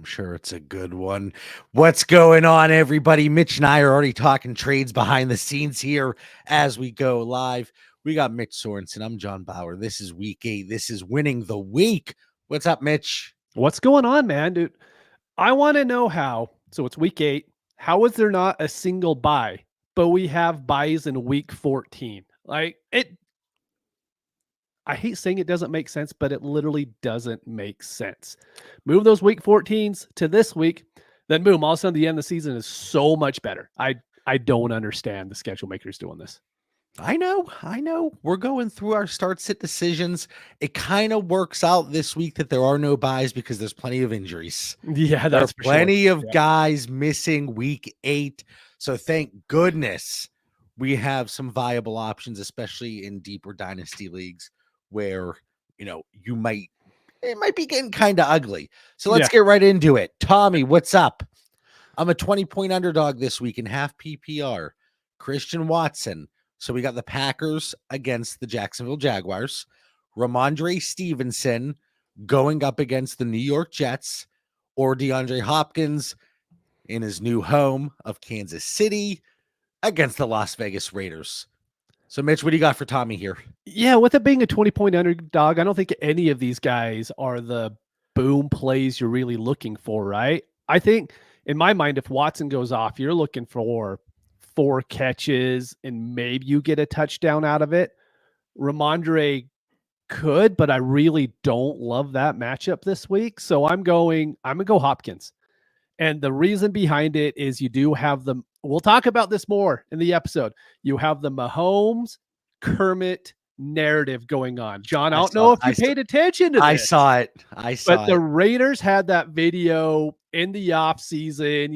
sure it's a good one. What's going on, everybody? Mitch and I are already talking trades behind the scenes here as we go live. We got Mitch Sorensen. I'm John Bauer. This is week 8. This is winning the week. What's up, Mitch? What's going on, man, dude? I want to know how. So it's week 8. How is there not a single buy, but we have buys in week 14? Like it. I hate saying it doesn't make sense, but it literally doesn't make sense. Move those week 14s to this week, then boom, all of a sudden the end of the season is so much better. I don't understand the schedule makers doing this. I know. We're going through our start sit decisions. It kind of works out this week that there are no buys because there's plenty of injuries. Yeah, that's for plenty sure. of guys missing week 8. So thank goodness we have some viable options, especially in deeper dynasty leagues where, it might be getting kind of ugly. So let's get right into it. Tommy, what's up? I'm a 20-point underdog this week in half PPR. Christian Watson. So we got the Packers against the Jacksonville Jaguars. Ramondre Stevenson going up against the New York Jets, or DeAndre Hopkins in his new home of Kansas City against the Las Vegas Raiders. So, Mitch, what do you got for Tommy here? Yeah, with it being a 20-point underdog, I don't think any of these guys are the boom plays you're really looking for, right? I think, in my mind, if Watson goes off, you're looking for 4 catches and maybe you get a touchdown out of it. Ramondre could, but I really don't love that matchup this week. So I'm going to go Hopkins. And the reason behind it is you do have them. We'll talk about this more in the episode. You have the Mahomes Kermit narrative going on. John, I don't know if you paid attention to this. I saw it. But the Raiders had that video in the off season,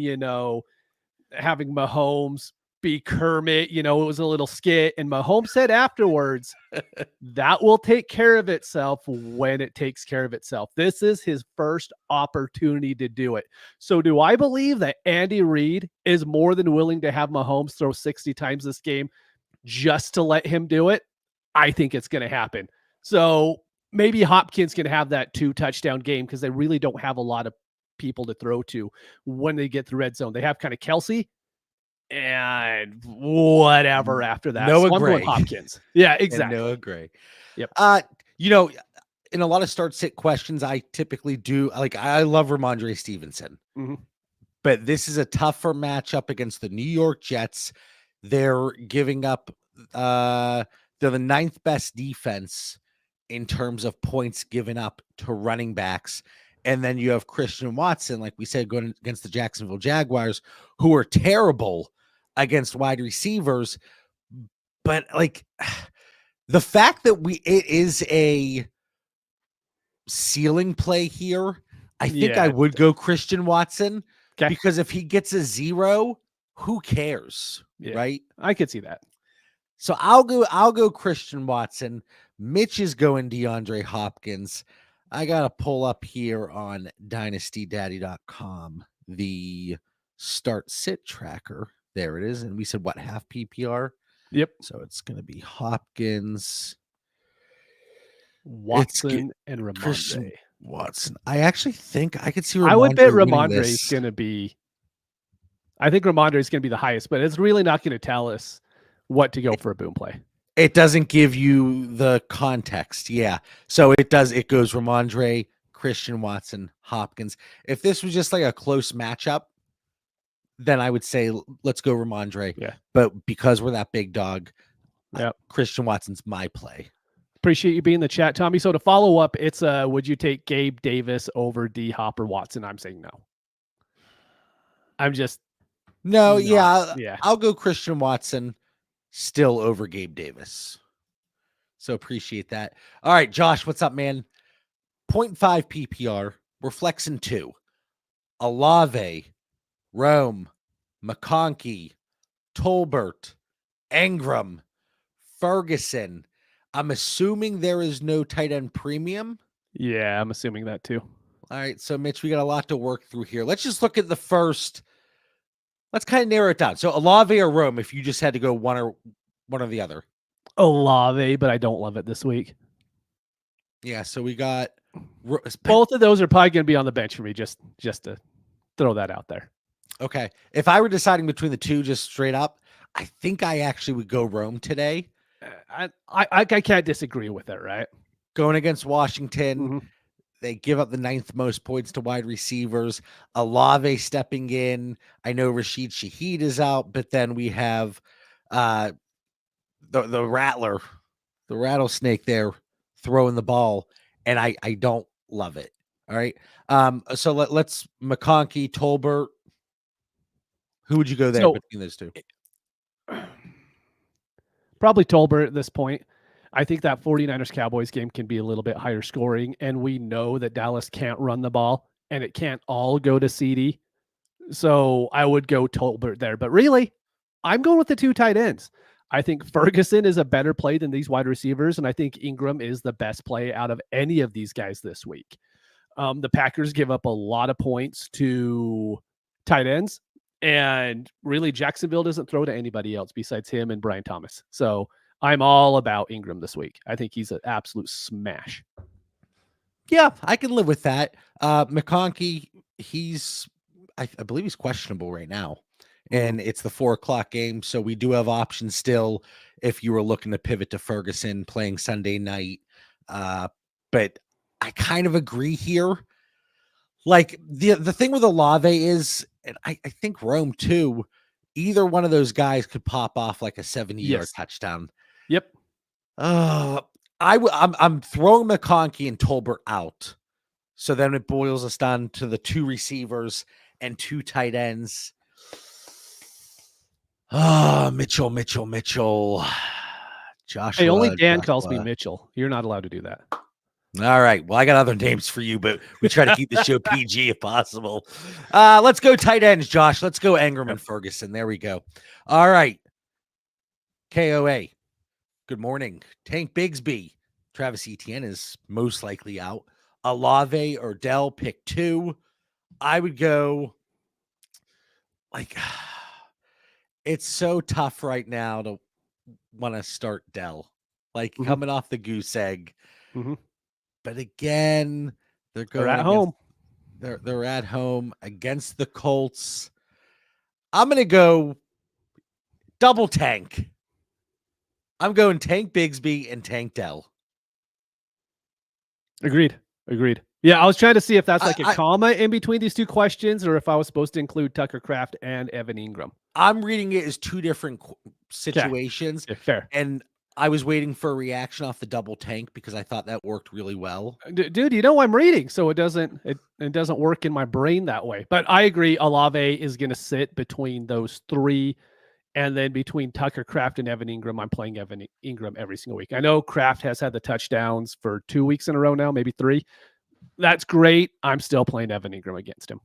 having Mahomes be Kermit, it was a little skit. And Mahomes said afterwards, that will take care of itself when it takes care of itself. This is his first opportunity to do it. So do I believe that Andy Reid is more than willing to have Mahomes throw 60 times this game just to let him do it? I think it's going to happen. So maybe Hopkins can have that 2-touchdown game because they really don't have a lot of people to throw to when they get the red zone. They have kind of Kelsey and whatever after that. Noah Gray. Hopkins. Yeah, exactly. And Noah Gray. Yep. In a lot of start sit questions, I typically do I love Ramondre Stevenson. Mm-hmm. But this is a tougher matchup against the New York Jets. They're giving up they're the 9th best defense in terms of points given up to running backs. And then you have Christian Watson, like we said, going against the Jacksonville Jaguars, who are terrible against wide receivers. But the fact that it is a ceiling play here, I think I would go Christian Watson because if he gets a 0, who cares? Yeah, right? I could see that. So I'll go Christian Watson. Mitch is going DeAndre Hopkins. I got to pull up here on dynastydaddy.com the start sit tracker. There it is. And we said, what, half PPR? Yep. So it's going to be Hopkins, Watson, and Ramondre. Christian Watson. I actually think I could see Ramondre. I would bet Ramondre is going to be. I think Ramondre is going to be the highest, but it's really not going to tell us what to go for a boom play. It doesn't give you the context. Yeah. So it does. It goes Ramondre, Christian Watson, Hopkins. If this was just like a close matchup, then I would say, let's go Ramondre. Yeah. But because we're that big dog, yep. Christian Watson's my play. Appreciate you being in the chat, Tommy. So to follow up, it's would you take Gabe Davis over D Hop or Watson? I'm saying no. I'm just. No. Yeah. I'll go Christian Watson. Still over Gabe Davis. So appreciate that. All right, Josh, what's up, man? 0.5 PPR. We're flexing 2. Olave, Rome, McConkey, Tolbert, Engram, Ferguson. I'm assuming there is no tight end premium. Yeah, I'm assuming that too. All right, so Mitch, we got a lot to work through here. Let's just look at the first. Let's kind of narrow it down. So Olave or Rome, if you just had to go one or the other. Olave, but I don't love it this week. Yeah, so we got Both of those are probably going to be on the bench for me, just to throw that out there. Okay. If I were deciding between the two, just straight up, I think I actually would go Rome today. I can't disagree with it, right? Going against Washington, Mm-hmm. they give up the 9th most points to wide receivers. Olave stepping in. I know Rashid Shaheed is out, but then we have the rattler, the rattlesnake there throwing the ball, and I don't love it. All right. So let's McConkey, Tolbert. Who would you go there between those two? Probably Tolbert at this point. I think that 49ers Cowboys game can be a little bit higher scoring, and we know that Dallas can't run the ball, and it can't all go to CD. So I would go Tolbert there. But really, I'm going with the 2 tight ends. I think Ferguson is a better play than these wide receivers, and I think Ingram is the best play out of any of these guys this week. The Packers give up a lot of points to tight ends, and really Jacksonville doesn't throw to anybody else besides him and Brian Thomas. So I'm all about Ingram this week. I think he's an absolute smash. Yeah, I can live with that. McConkey, I believe he's questionable right now, and it's the 4:00 game, so we do have options still if you were looking to pivot to Ferguson playing Sunday night. But I kind of agree here. Like the thing with Olave is, and I think Rome too, either one of those guys could pop off like a 70-yard touchdown. Yep. I'm throwing McConkey and Tolbert out. So then it boils us down to the 2 receivers and 2 tight ends. Mitchell. Joshua. Hey, only Dan calls me Mitchell. You're not allowed to do that. All right. Well, I got other names for you, but we try to keep the show PG if possible. Let's go tight ends, Josh. Let's go Ingram and Ferguson. There we go. All right. KOA. Good morning. Tank Bigsby. Travis Etienne is most likely out. Olave or Dell, pick 2. I would go like it's so tough right now to want to start Dell. Like coming off the goose egg. But again, they're at home. They're at home against the Colts. I'm gonna go double tank. I'm going Tank Bigsby and Tank Dell. Agreed. Yeah, I was trying to see if that's like a comma in between these 2 questions, or if I was supposed to include Tucker Kraft and Evan Ingram. I'm reading it as 2 different situations. Yeah, fair. And I was waiting for a reaction off the double tank because I thought that worked really well. Dude, you know I'm reading, so it doesn't work in my brain that way. But I agree, Olave is going to sit between those 3, and then between Tucker Kraft and Evan Ingram, I'm playing Evan Ingram every single week. I know Kraft has had the touchdowns for 2 weeks in a row now, maybe 3. That's great. I'm still playing Evan Ingram against him.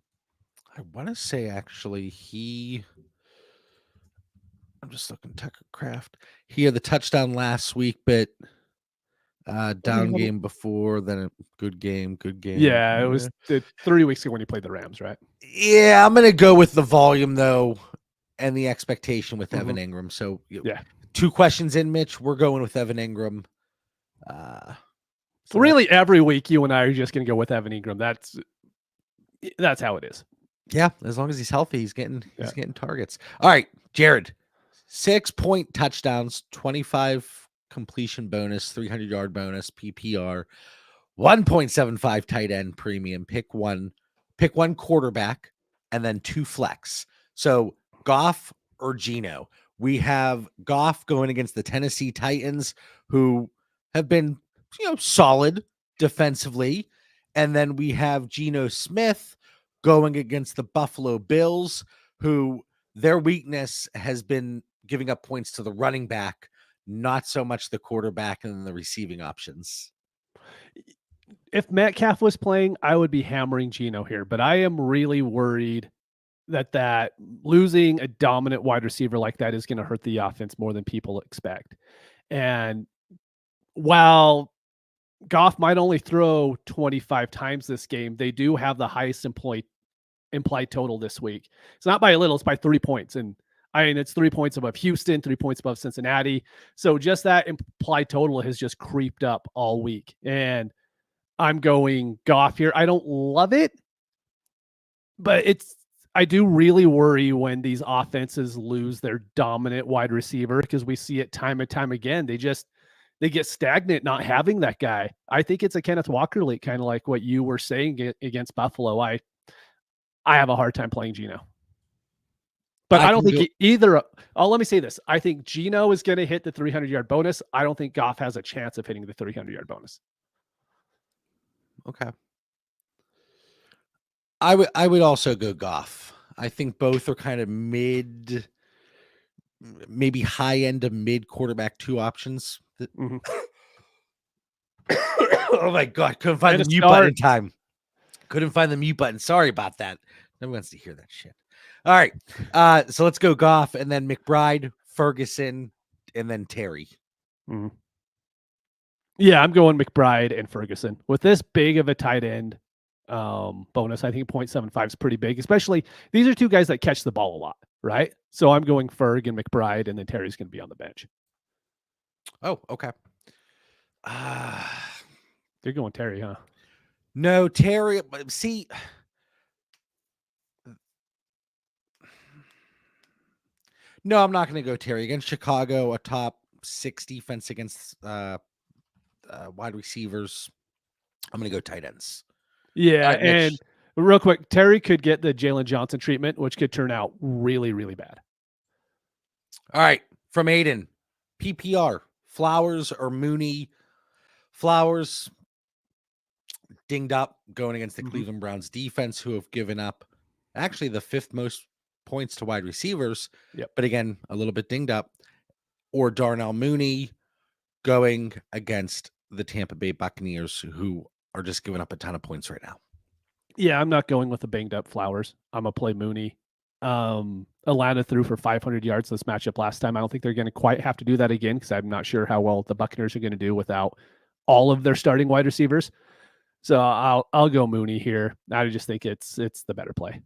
I want to say actually I'm just looking Tucker Kraft. He had the touchdown last week, but down game before, then a good game. Yeah, it was 3 weeks ago when he played the Rams, right? Yeah, I'm going to go with the volume, though, and the expectation with Evan Ingram. So, yeah. 2 questions in, Mitch. We're going with Evan Ingram. So really, every week, you and I are just going to go with Evan Ingram. That's how it is. Yeah, as long as he's healthy, he's getting targets. All right, Jared. 6-point touchdowns, 25 completion bonus, 300-yard bonus, PPR, 1.75 tight end premium. Pick one quarterback, and then 2 flex. So Goff or Geno. We have Goff going against the Tennessee Titans, who have been solid defensively, and then we have Geno Smith going against the Buffalo Bills, who their weakness has been giving up points to the running back, not so much the quarterback and the receiving options. If Metcalf was playing, I would be hammering Geno here, but I am really worried that losing a dominant wide receiver like that is going to hurt the offense more than people expect. And while Goff might only throw 25 times this game, they do have the highest implied total this week. It's not by a little, it's by 3 points. And it's 3 points above Houston, 3 points above Cincinnati. So just that implied total has just creeped up all week. And I'm going Goff here. I don't love it, but I do really worry when these offenses lose their dominant wide receiver because we see it time and time again. They get stagnant not having that guy. I think it's a Kenneth Walker league, kind of like what you were saying against Buffalo. I have a hard time playing Geno. But I don't think either. Oh, let me say this. I think Geno is going to hit the 300-yard bonus. I don't think Goff has a chance of hitting the 300-yard bonus. Okay. I would also go Goff. I think both are kind of mid, maybe high end of mid quarterback 2 options. Mm-hmm. Oh my God. Couldn't find the mute button in time. Couldn't find the mute button. Sorry about that. No one wants to hear that shit. All right. So let's go Goff and then McBride, Ferguson, and then Terry. Mm-hmm. Yeah, I'm going McBride and Ferguson. With this big of a tight end bonus, I think 0.75 is pretty big, especially these are 2 guys that catch the ball a lot, right? So I'm going Ferg and McBride, and then Terry's going to be on the bench. Oh, okay. You're going Terry, huh? No, Terry. See, no, I'm not going to go Terry against Chicago. A top 6 defense against wide receivers. I'm going to go tight ends. Yeah, right, and real quick, Terry could get the Jalen Johnson treatment, which could turn out really, really bad. All right, from Aiden, PPR, Flowers or Mooney? Flowers dinged up going against the Cleveland Browns defense, who have given up actually the 5th most points to wide receivers. Yep. But again, a little bit dinged up. Or Darnell Mooney going against the Tampa Bay Buccaneers, who are just giving up a ton of points right now. Yeah, I'm not going with the banged up Flowers. I'm going to play Mooney. Atlanta threw for 500 yards this matchup last time. I don't think they're going to quite have to do that again because I'm not sure how well the Buccaneers are going to do without all of their starting wide receivers. So I'll go Mooney here. I just think it's the better play.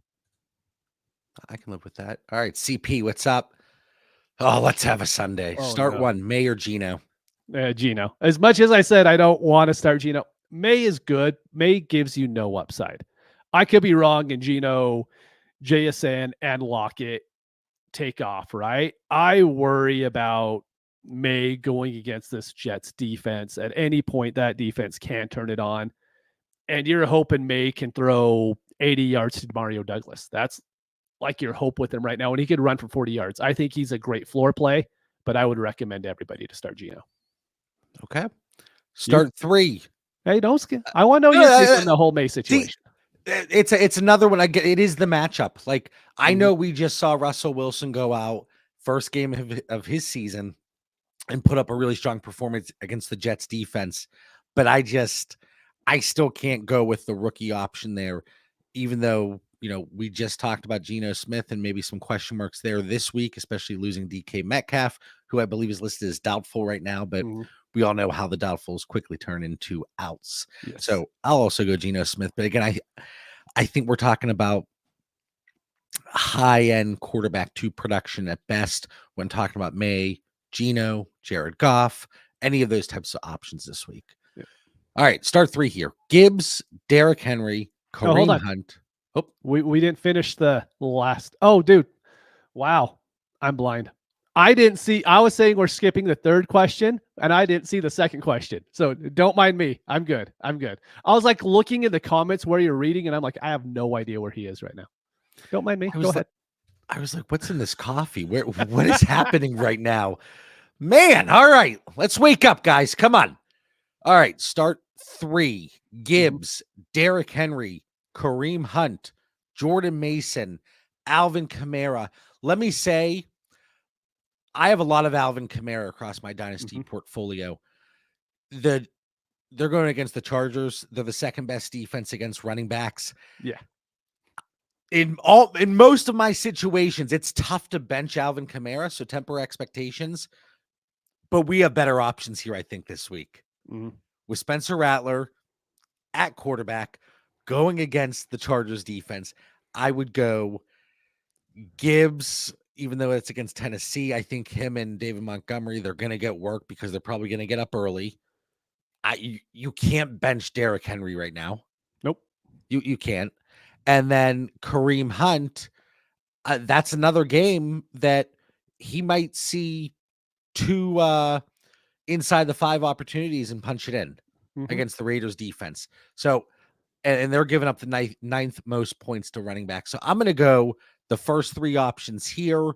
I can live with that. All right, CP, what's up? Oh, let's have a Sunday. Start one, May or Geno? Geno. As much as I said I don't want to start Geno, May is good. May gives you no upside. I could be wrong, and Geno, JSN, and Lockett take off, right? I worry about May going against this Jets defense. At any point, that defense can turn it on. And you're hoping May can throw 80 yards to Mario Douglas. That's like your hope with him right now. And he could run for 40 yards. I think he's a great floor play, but I would recommend everybody to start Geno. Okay. Start 3. Hey, don't skip. I want to know your take on the whole May situation. It's another one. I get it is the matchup. Like I know we just saw Russell Wilson go out first game of his season and put up a really strong performance against the Jets defense, but I still can't go with the rookie option there, even though we just talked about Geno Smith and maybe some question marks there this week, especially losing DK Metcalf, who I believe is listed as doubtful right now, but we all know how the doubtfuls quickly turn into outs. Yes. So I'll also go Geno Smith. But again, I think we're talking about high-end quarterback 2 production at best when talking about May, Geno, Jared Goff, any of those types of options this week. Yeah. All right, start 3 here. Gibbs, Derrick Henry, Kareem Hunt. Oh, we didn't finish the last. Oh, dude. Wow. I'm blind. I didn't see. I was saying we're skipping the 3rd question, and I didn't see the 2nd question. So don't mind me. I'm good. I was like looking in the comments where you're reading, and I'm like, I have no idea where he is right now. Don't mind me. Go ahead. I was like, what's in this coffee? What is happening right now? Man, all right. Let's wake up, guys. Come on. All right. Start 3. Gibbs, Derrick Henry, Kareem Hunt, Jordan Mason, Alvin Kamara. Let me say, I have a lot of Alvin Kamara across my Dynasty portfolio. They're going against the Chargers. They're the 2nd best defense against running backs. Yeah. In most of my situations, it's tough to bench Alvin Kamara, so temper expectations. But we have better options here, I think, this week. With Spencer Rattler at quarterback going against the Chargers defense, I would go Gibbs, even though it's against Tennessee. I think him and David Montgomery, they're going to get work because they're probably going to get up early. You can't bench Derrick Henry right now. Nope. You can't. And then Kareem Hunt, that's another game that he might see two inside the 5 opportunities and punch it in against the Raiders defense. So, and they're giving up the ninth most points to running back. So I'm going to go the first 3 options here.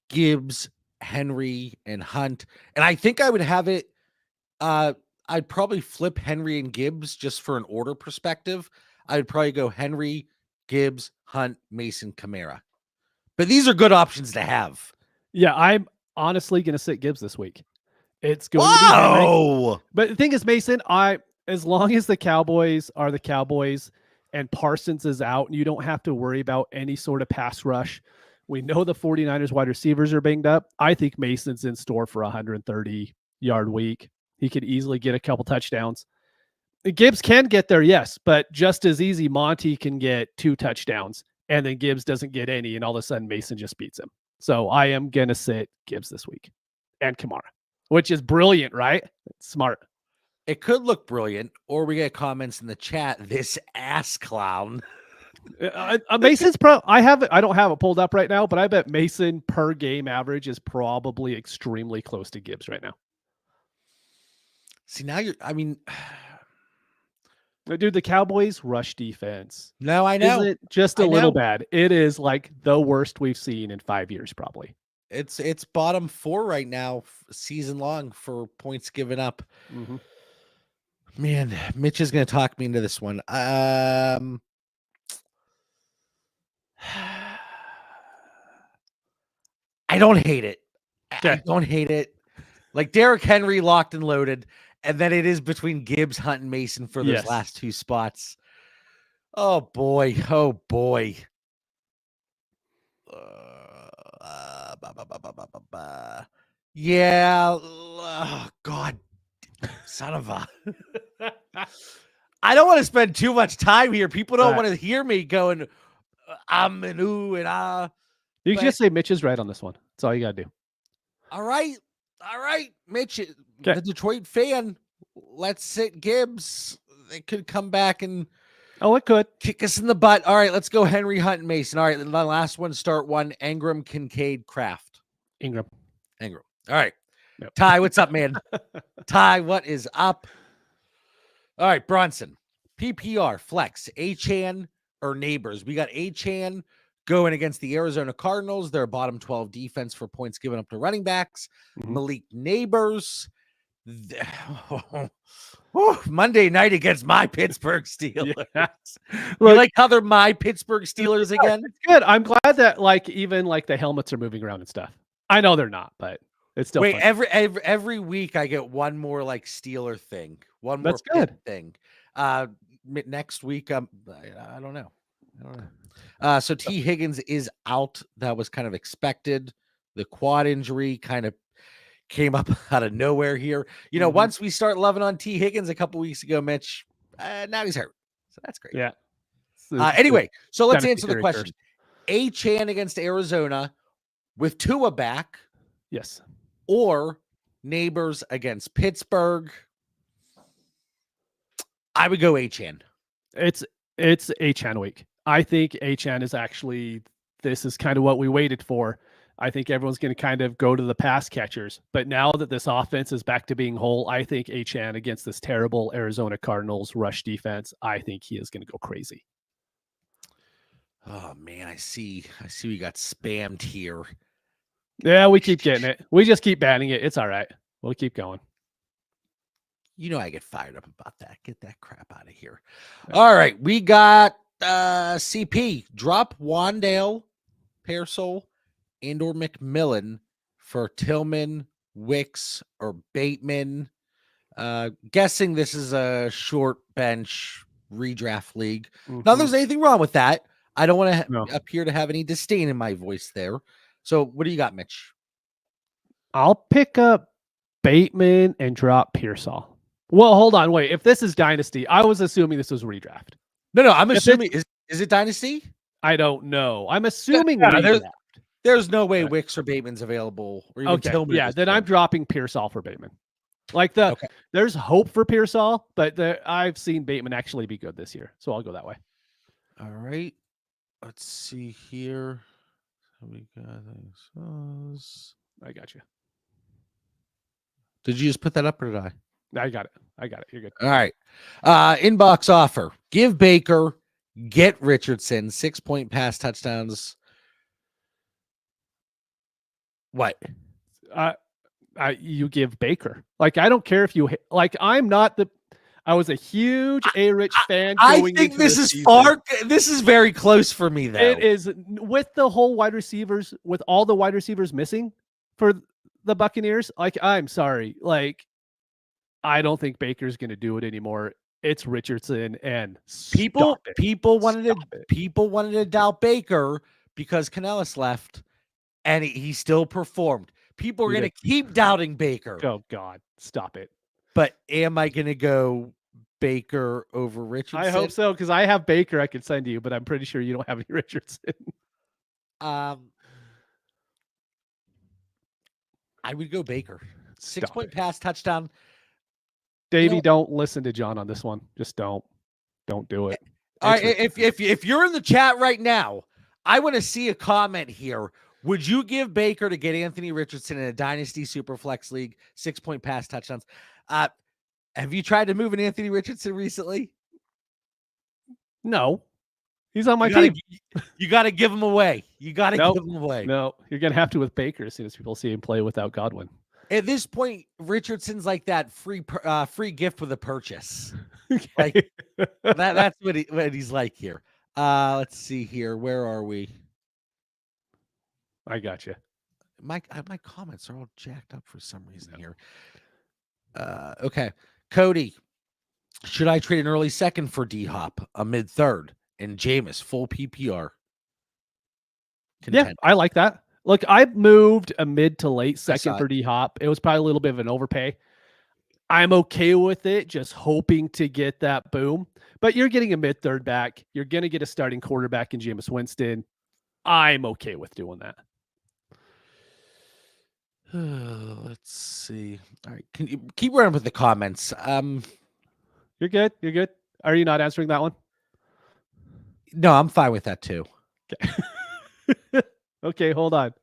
Gibbs, Henry, and Hunt. And I think I would have it. I'd probably flip Henry and Gibbs just for an order perspective. I'd probably go Henry, Gibbs, Hunt, Mason, Kamara. But these are good options to have. Yeah, I'm honestly going to sit Gibbs this week. It's going to be Henry. But the thing is, Mason, as long as the Cowboys are the Cowboys and Parsons is out and you don't have to worry about any sort of pass rush, we know the 49ers wide receivers are banged up. I think Mason's in store for a 130-yard week. He could easily get a couple touchdowns. Gibbs can get there, yes, but just as easy, Monty can get 2 touchdowns, and then Gibbs doesn't get any, and all of a sudden Mason just beats him. So I am going to sit Gibbs this week and Kamara, which is brilliant, right? It's smart. It could look brilliant, or we get comments in the chat, this ass clown. Mason's I don't have it pulled up right now, but I bet Mason per game average is probably extremely close to Gibbs right now. See, now dude, the Cowboys rush defense. No, I know. Isn't just a little bad. It is like the worst we've seen in 5 years, probably. It's bottom 4 right now, season long for points given up. Man, Mitch is going to talk me into this one. I don't hate it. Okay. I don't hate it. Like Derrick Henry locked and loaded, and then it is between Gibbs, Hunt, and Mason for those last 2 spots. Oh boy. Oh boy. Yeah. Oh, God. Son of a. I don't want to spend too much time here. People don't want to hear me going, and ooh and ah. You can just say Mitch is right on this one. That's all you got to do. All right. Mitch, the Detroit fan. Let's sit Gibbs. They could come back and it could kick us in the butt. All right, let's go Henry, Hunt, and Mason. All right, the last one, start one. Ingram, Kincaid, Kraft. Ingram. All right. Yep. Ty, what's up, man? Ty, what is up? All right, Bronson. PPR, flex, Achane or Neighbors. We got Achane going against the Arizona Cardinals. They're a bottom 12 defense for points given up to running backs. Malik Neighbors. Monday night against my Pittsburgh Steelers. Yeah. You like how they're my Pittsburgh Steelers again? It's good. I'm glad that even the helmets are moving around and stuff. I know they're not, but it's still fun. Every week I get one more Steeler thing. One more good thing. Next week I don't know. So T. Higgins is out. That was kind of expected. The quad injury kind of came up out of nowhere here. Once we start loving on T. Higgins a couple weeks ago, Mitch, now he's hurt. So that's great. Yeah. Anyway, so let's answer the question. Achane against Arizona with Tua back. Yes. Or Neighbors against Pittsburgh. I would go Achane. It's Achane week. I think Achane is actually, this is kind of what we waited for. I think everyone's going to kind of go to the pass catchers. But now that this offense is back to being whole, I think Achane against this terrible Arizona Cardinals rush defense, I think he is going to go crazy. Oh, man, I see we got spammed here. Yeah, we keep getting it. We just keep banning it. It's all right. We'll keep going. I get fired up about that. Get that crap out of here. All right, we got CP. Drop Wandale, Pearsall, and/or McMillan for Tillman, Wicks, or Bateman. Guessing this is a short bench redraft league. Not there's anything wrong with that. I don't want to appear to have any disdain in my voice there. So what do you got, Mitch? I'll pick up Bateman and drop Pearsall. Well, hold on. Wait. If this is Dynasty, I was assuming this was redraft. No. I'm assuming. Is it Dynasty? I don't know. I'm assuming there's no way Wicks or Bateman's available. Or even Tillman then I'm dropping Pearsall for Bateman. Like Okay. there's hope for Pearsall, but I've seen Bateman actually be good this year, so I'll go that way. All right. Let's see here. We got those. I got you. Did you just put that up or did I? I got it. You're good. All right. Inbox offer. Give Baker, get Richardson, 6-point pass touchdowns. What? You give Baker. Like, I don't care if you like. I was a huge A-Rich fan. I going think into this the is season. this is very close for me, though. It is, with the whole wide receivers, with all the wide receivers missing for the Buccaneers. Like, I'm sorry. Like, I don't think Baker's going to do it anymore. It's Richardson, and People wanted to doubt Baker because Canellis left, and he still performed. People are going to keep doubting Baker. Oh God, stop it! But am I going to go Baker over Richardson? I hope so, because I have Baker I can send you, but I'm pretty sure you don't have any Richardson. I would go Baker. 6-point pass touchdown. Davey, don't listen to John on this one. Just don't do it. All right, if you're in the chat right now, I want to see a comment here. Would you give Baker to get Anthony Richardson in a Dynasty Superflex League, 6-point pass touchdowns? Have you tried to move an Anthony Richardson recently? No. He's on my team. You got to give him away. You got to give him away. No, you're going to have to with Baker as soon as people see him play without Godwin. At this point, Richardson's like that free gift with a purchase. Okay. Like that's what he's like here. Let's see here. Where are we? I got you. My comments are all jacked up for some reason here. Okay. Cody, should I trade an early second for D-Hop, a mid third, and Jameis full PPR? Yeah, I like that. Look, I moved a mid to late second for D-Hop. It was probably a little bit of an overpay. I'm okay with it, just hoping to get that boom. But you're getting a mid third back. You're going to get a starting quarterback in Jameis Winston. I'm okay with doing that. Let's see. All right, can you keep running with the comments? You're good. You're good. Are you not answering that one? No, I'm fine with that too. Okay. Okay, hold on.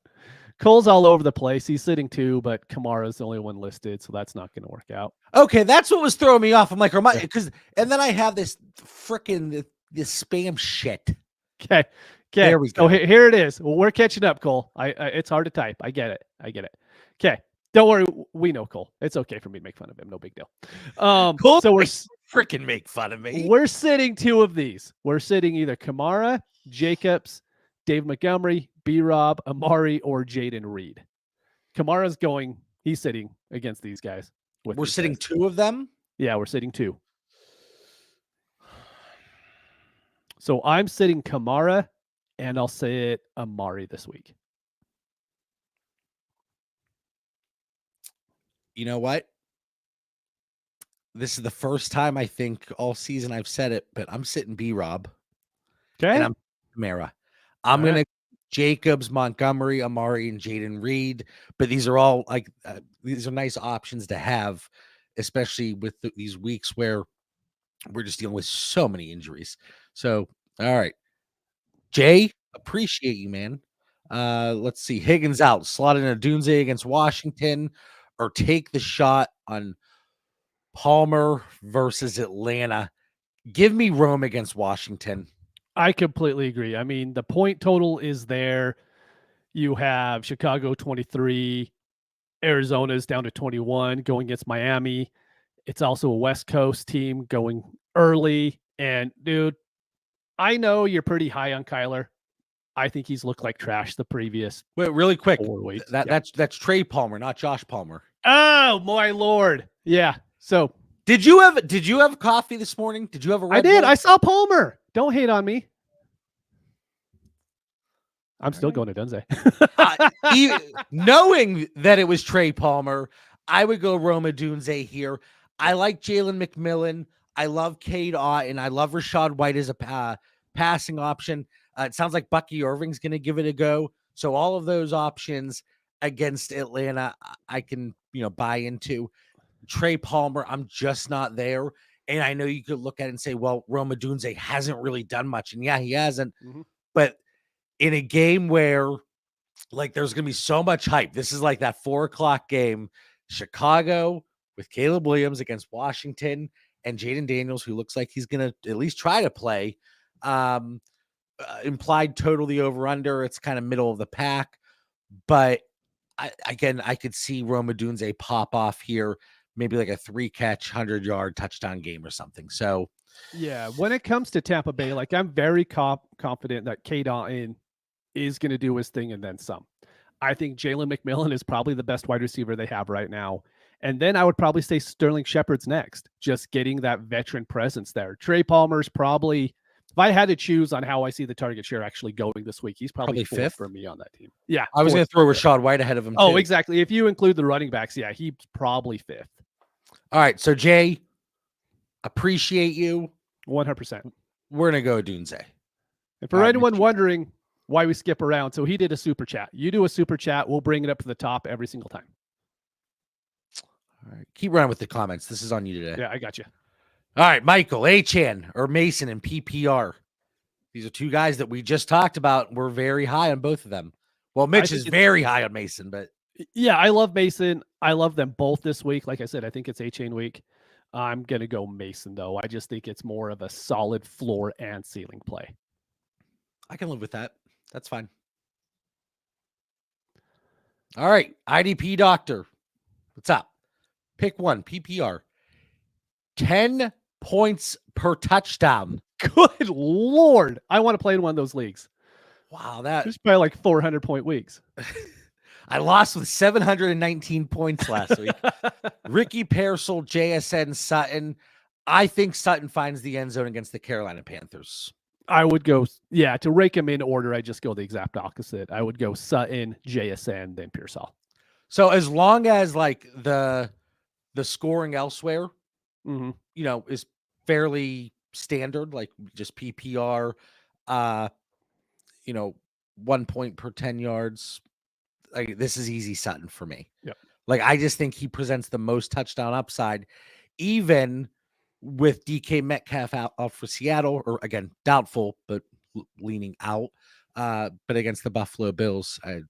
Cole's all over the place. He's sitting 2, but Kamara's the only one listed, so that's not going to work out. Okay, that's what was throwing me off. I'm like, because and then I have this freaking this spam shit. Okay. There we go. Oh, here it is. Well, we're catching up, Cole. It's hard to type. I get it. Okay. Don't worry. We know Cole. It's okay for me to make fun of him. No big deal. Cole, so we're freaking make fun of me. We're sitting 2 of these. We're sitting either Kamara, Jacobs, Dave Montgomery, B-Rob, Amari, or Jaden Reed. Kamara's going. He's sitting against these guys. We're sitting guys. 2 of them? Yeah, we're sitting 2. So I'm sitting Kamara, and I'll say it Amari this week. You know what? This is the first time I think all season I've said it, but I'm sitting B-Rob. Okay. And I'm Kamara. I'm going to Jacobs, Montgomery, Amari, and Jaden Reed. But these are all like these are nice options to have, especially with these weeks where we're just dealing with so many injuries. So, all right. Jay, appreciate you, man. Let's see. Higgins out. Slot in a Dunze against Washington, or take the shot on Palmer versus Atlanta. Give me Rome against Washington. I completely agree. I mean, the point total is there. You have Chicago 23, Arizona's down to 21 going against Miami. It's also a West Coast team going early. And dude, I know you're pretty high on Kyler. I think he's looked like trash the previous. Wait, really quick. 4 weeks. That's Trey Palmer, not Josh Palmer. Oh my Lord. Yeah. So did you have coffee this morning? Did you have a Red I did. Bull? I saw Palmer. Don't hate on me. I'm still going to Dunze. Knowing that it was Trey Palmer, I would go Roma Dunze here. I like Jalen McMillan. I love Cade Otton. I love Rashad White as a passing option. It sounds like Bucky Irving's going to give it a go. So all of those options against Atlanta, I can buy into. Trey Palmer, I'm just not there. And I know you could look at it and say, well, Rome Odunze hasn't really done much. And yeah, he hasn't. But in a game where like there's going to be so much hype, this is like that 4:00 game, Chicago with Caleb Williams against Washington and Jaden Daniels, who looks like he's going to at least try to play. Implied total, the over under, it's kind of middle of the pack. But I could see Rome Odunze pop off here, maybe like a 3-catch, 100-yard touchdown game or something. So, yeah, when it comes to Tampa Bay, like I'm very confident that K. Dalton is going to do his thing and then some. I think Jalen McMillan is probably the best wide receiver they have right now. And then I would probably say Sterling Shepard's next, just getting that veteran presence there. Trey Palmer's probably, if I had to choose on how I see the target share actually going this week, he's probably fifth for me on that team. Yeah. I was going to throw Rachaad White ahead of him. Oh, exactly. If you include the running backs, yeah, he's probably fifth. All right. So, Jay, appreciate you. 100%. We're going to go Odunze. And for anyone wondering why we skip around, so he did a super chat. You do a super chat, we'll bring it up to the top every single time. All right. Keep running with the comments. This is on you today. Yeah, I got you. All right, Michael, Achan or Mason in PPR. These are two guys that we just talked about. We're very high on both of them. Well, Mitch is very high on Mason, but yeah, I love Mason. I love them both this week. Like I said, I think it's Achan week. I'm going to go Mason, though. I just think it's more of a solid floor and ceiling play. I can live with that. That's fine. All right, IDP Doctor. What's up? Pick one, PPR. 10 points per touchdown. Good Lord. I want to play in one of those leagues. Wow, There's probably like 400-point weeks. I lost with 719 points last week. Ricky Pearsall, JSN, Sutton. I think Sutton finds the end zone against the Carolina Panthers. I would go, yeah, to rake them in order, I just go the exact opposite. I would go Sutton, JSN, then Pearsall. So as long as like the scoring elsewhere, is fairly standard, like just PPR, 1 point per 10 yards. Like this is easy Sutton for me. Yep. Like I just think he presents the most touchdown upside, even with DK Metcalf out for Seattle, or again, doubtful, but leaning out. But against the Buffalo Bills, I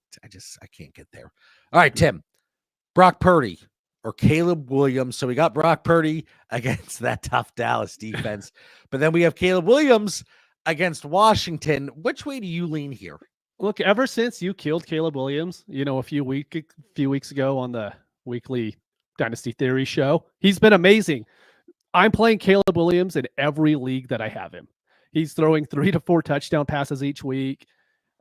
can't get there. All right, Tim, Brock Purdy or Caleb Williams. So we got Brock Purdy against that tough Dallas defense, but then we have Caleb Williams against Washington. Which way do you lean here? Look, ever since you killed Caleb Williams, a few weeks ago on the weekly Dynasty Theory show, he's been amazing. I'm playing Caleb Williams in every league that I have him. He's throwing 3 to 4 touchdown passes each week,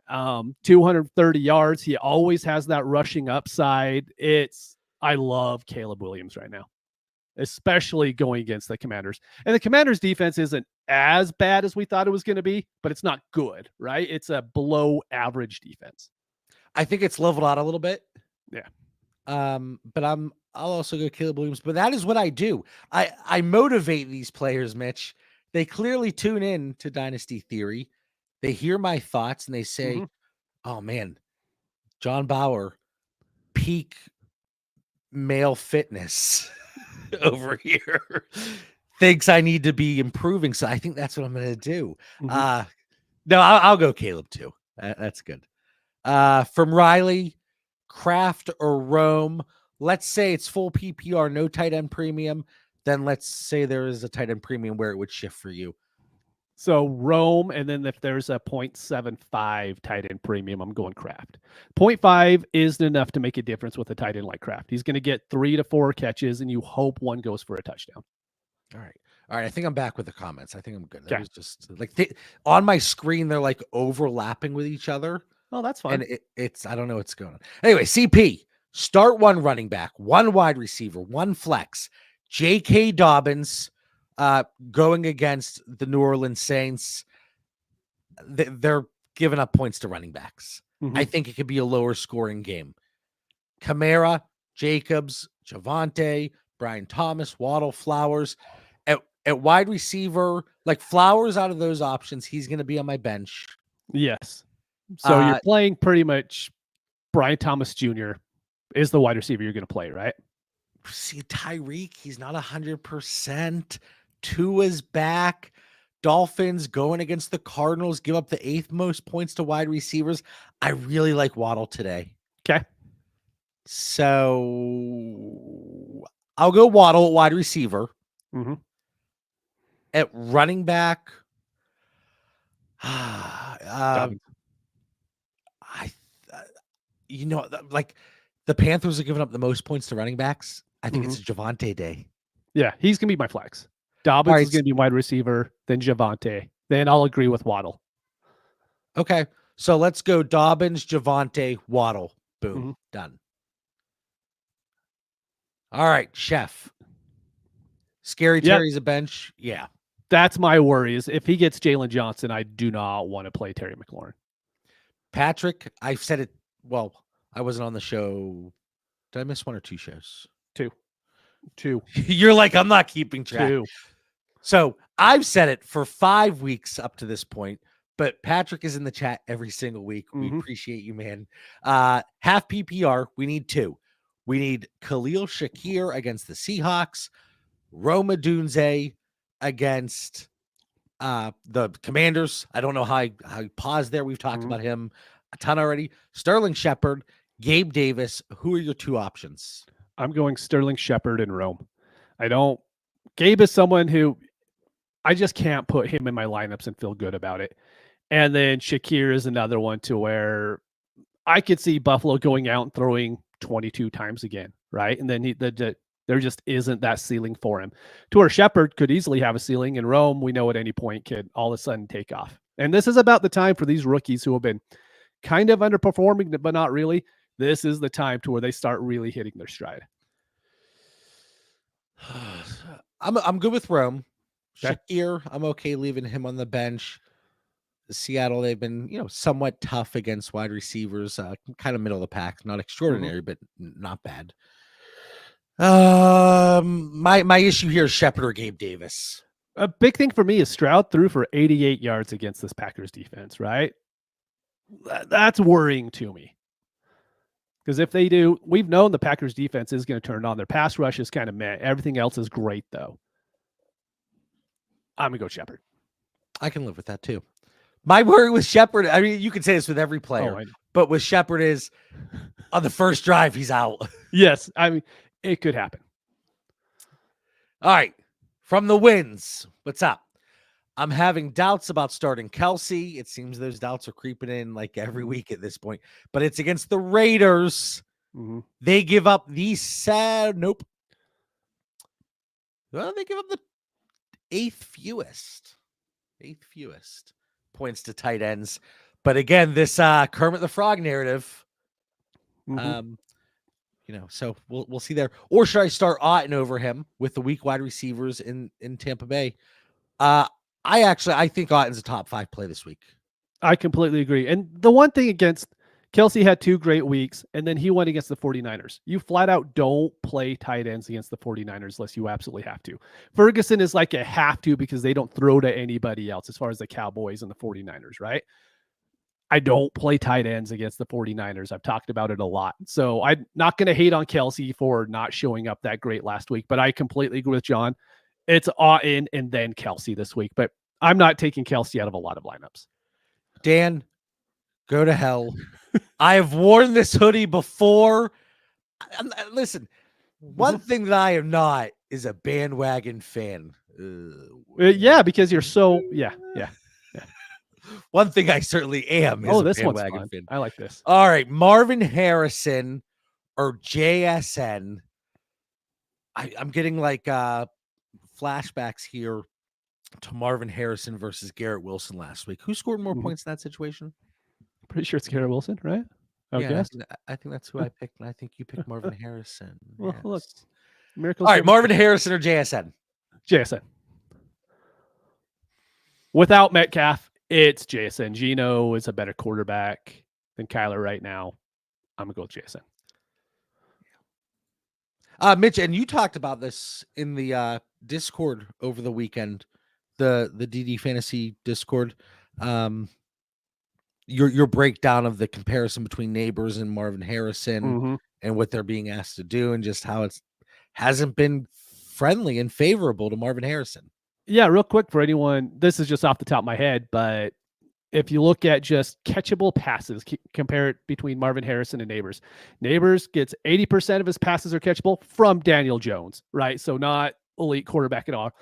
230 yards. He always has that rushing upside. I love Caleb Williams right now, especially going against the Commanders. And the Commanders defense isn't as bad as we thought it was going to be, but it's not good, right? It's a below average defense. I think it's leveled out a little bit. Yeah. But I'll also go Caleb Williams, but that is what I do. I motivate these players, Mitch. They clearly tune in to Dynasty Theory. They hear my thoughts and they say, oh man, John Bauer, peak male fitness over here, thinks I need to be improving. So I think that's what I'm going to do. No, I'll go Caleb too. That's good. From Riley, Kraft or Rome. Let's say it's full PPR, no tight end premium. Then let's say there is a tight end premium where it would shift for you. So Rome, and then if there's a 0.75 tight end premium, I'm going Kraft. 0.5 isn't enough to make a difference with a tight end like Kraft. He's going to get 3 to 4 catches, and you hope one goes for a touchdown. All right. I think I'm back with the comments. I think I'm good. That was just like on my screen, they're like overlapping with each other. Oh, that's fine. And it's I don't know what's going on. Anyway, CP, start one running back, one wide receiver, one flex. J.K. Dobbins going against the New Orleans Saints. They're giving up points to running backs. I think it could be a lower scoring game. Kamara, Jacobs, Javonte, Brian Thomas, Waddle, Flowers. At wide receiver, like Flowers out of those options, he's going to be on my bench. Yes. So you're playing pretty much Brian Thomas Jr. is the wide receiver you're going to play, right? see Tyreek, he's not 100%. Tua's back. Dolphins going against the Cardinals, give up the 8th most points to wide receivers. I really like Waddle today. Okay. So I'll go Waddle at wide receiver. Mm-hmm. At running back, Dobbins. like the Panthers are giving up the most points to running backs. I think it's a Javonte day. Yeah, he's gonna be my flex. Dobbins is gonna be wide receiver, then Javonte. Then I'll agree with Waddle. Okay, so let's go Dobbins, Javonte, Waddle. Boom, done. All right, Chef. Scary Terry's a bench. Yeah. That's my worry is if he gets Jalen Johnson, I do not want to play Terry McLaurin. Patrick, I've said it. Well, I wasn't on the show. Did I miss 1 or 2 shows? 2. You're like, I'm not keeping track. 2. So I've said it for 5 weeks up to this point, but Patrick is in the chat every single week. We appreciate you, man. Half PPR, we need 2. We need Khalil Shakir against the Seahawks, Roma Dunze against the Commanders. I don't know how I paused there. We've talked about him a ton already. Sterling Shepard, Gabe Davis. Who are your 2 options? I'm going Sterling Shepard and Rome. Gabe is someone who I just can't put him in my lineups and feel good about it. And then Shakir is another one to where I could see Buffalo going out and throwing 22 times again, right? And then there just isn't that ceiling for him. To where Shepard could easily have a ceiling, and Rome, we know at any point could all of a sudden take off. And this is about the time for these rookies who have been kind of underperforming, but not really. This is the time to where they start really hitting their stride. I'm good with Rome. Okay. Shakir, I'm okay leaving him on the bench. Seattle, they've been, somewhat tough against wide receivers, kind of middle of the pack, not extraordinary, but not bad. My issue here is Shepard or Gabe Davis. A big thing for me is Stroud threw for 88 yards against this Packers defense, right? That's worrying to me. Because if they do, we've known the Packers defense is going to turn on. Their pass rush is kind of meh. Everything else is great, though. I'm going to go Shepard. I can live with that, too. My worry with Shepard, I mean, you can say this with every player, but with Shepard is on the first drive, he's out. Yes. I mean, it could happen. All right. From the wins, what's up? I'm having doubts about starting Kelsey. It seems those doubts are creeping in like every week at this point, but it's against the Raiders. They give up the nope. Well, they give up the 8th fewest points to tight ends. But again, this Kermit the Frog narrative, so we'll see there. Or should I start Otten over him with the weak wide receivers in Tampa Bay? I think Otten's a top 5 play this week. I completely agree. And the one thing against Kelsey had 2 great weeks, and then he went against the 49ers. You flat out don't play tight ends against the 49ers unless you absolutely have to. Ferguson is like a have to because they don't throw to anybody else as far as the Cowboys and the 49ers, right? I don't play tight ends against the 49ers. I've talked about it a lot. So I'm not going to hate on Kelsey for not showing up that great last week, but I completely agree with John. It's Otten and then Kelsey this week, but I'm not taking Kelsey out of a lot of lineups. Dan, go to hell. I have worn this hoodie before. Listen, one thing that I am not is a bandwagon fan. Yeah, because you're so yeah. One thing I certainly am is this a one's bandwagon fun. fan. I like this. All right, Marvin Harrison or JSN. I'm getting like flashbacks here to Marvin Harrison versus Garrett Wilson last week. Who scored more points in that situation? Pretty sure it's Garrett Wilson, right? Yeah, I think that's who I picked, and I think you picked Marvin Harrison. Well, look, miracles. All right, Marvin Harrison or JSN? JSN. Without Metcalf, it's JSN. Geno is a better quarterback than Kyler right now. I'm going to go with JSN. Mitch, and you talked about this in the Discord over the weekend, the DD Fantasy Discord. Your breakdown of the comparison between Neighbors and Marvin Harrison and what they're being asked to do, and just how hasn't been friendly and favorable to Marvin Harrison. Yeah, real quick for anyone, this is just off the top of my head, but if you look at just catchable passes, compare it between Marvin Harrison and Neighbors. Neighbors gets 80% of his passes are catchable from Daniel Jones, right? So not elite quarterback at all.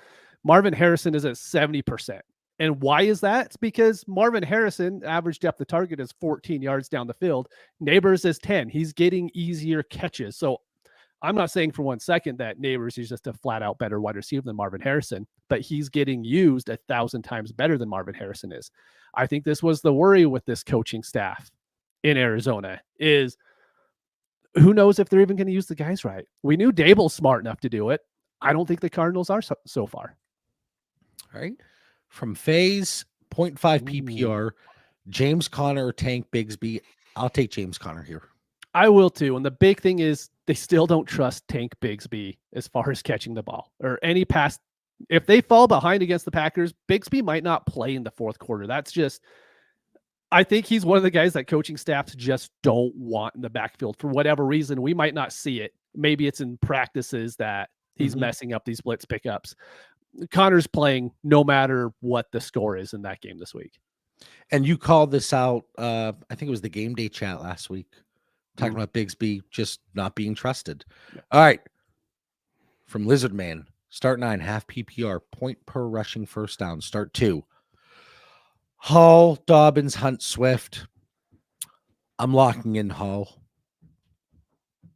Marvin Harrison is at 70%. And why is that? It's because Marvin Harrison, average depth of target is 14 yards down the field. Neighbors is 10. He's getting easier catches. So I'm not saying for 1 second that Neighbors is just a flat out better wide receiver than Marvin Harrison, but he's getting used 1,000 times better than Marvin Harrison is. I think this was the worry with this coaching staff in Arizona is who knows if they're even going to use the guys right. We knew Dable's smart enough to do it. I don't think the Cardinals are so far. All right. From Phase, 0.5 PPR, James Conner or Tank Bigsby. I'll take James Conner here. I will too. And the big thing is they still don't trust Tank Bigsby as far as catching the ball or any pass. If they fall behind against the Packers, Bigsby might not play in the fourth quarter. That's just, I think he's one of the guys that coaching staffs just don't want in the backfield for whatever reason. We might not see it. Maybe it's in practices that he's messing up these blitz pickups. Connor's playing no matter what the score is in that game this week. And you called this out, I think it was the game day chat last week, talking about Bigsby just not being trusted. Yeah. All right. From Lizard Man, start 9, half PPR, point per rushing first down, start 2. Hall, Dobbins, Hunt, Swift. I'm locking in Hall.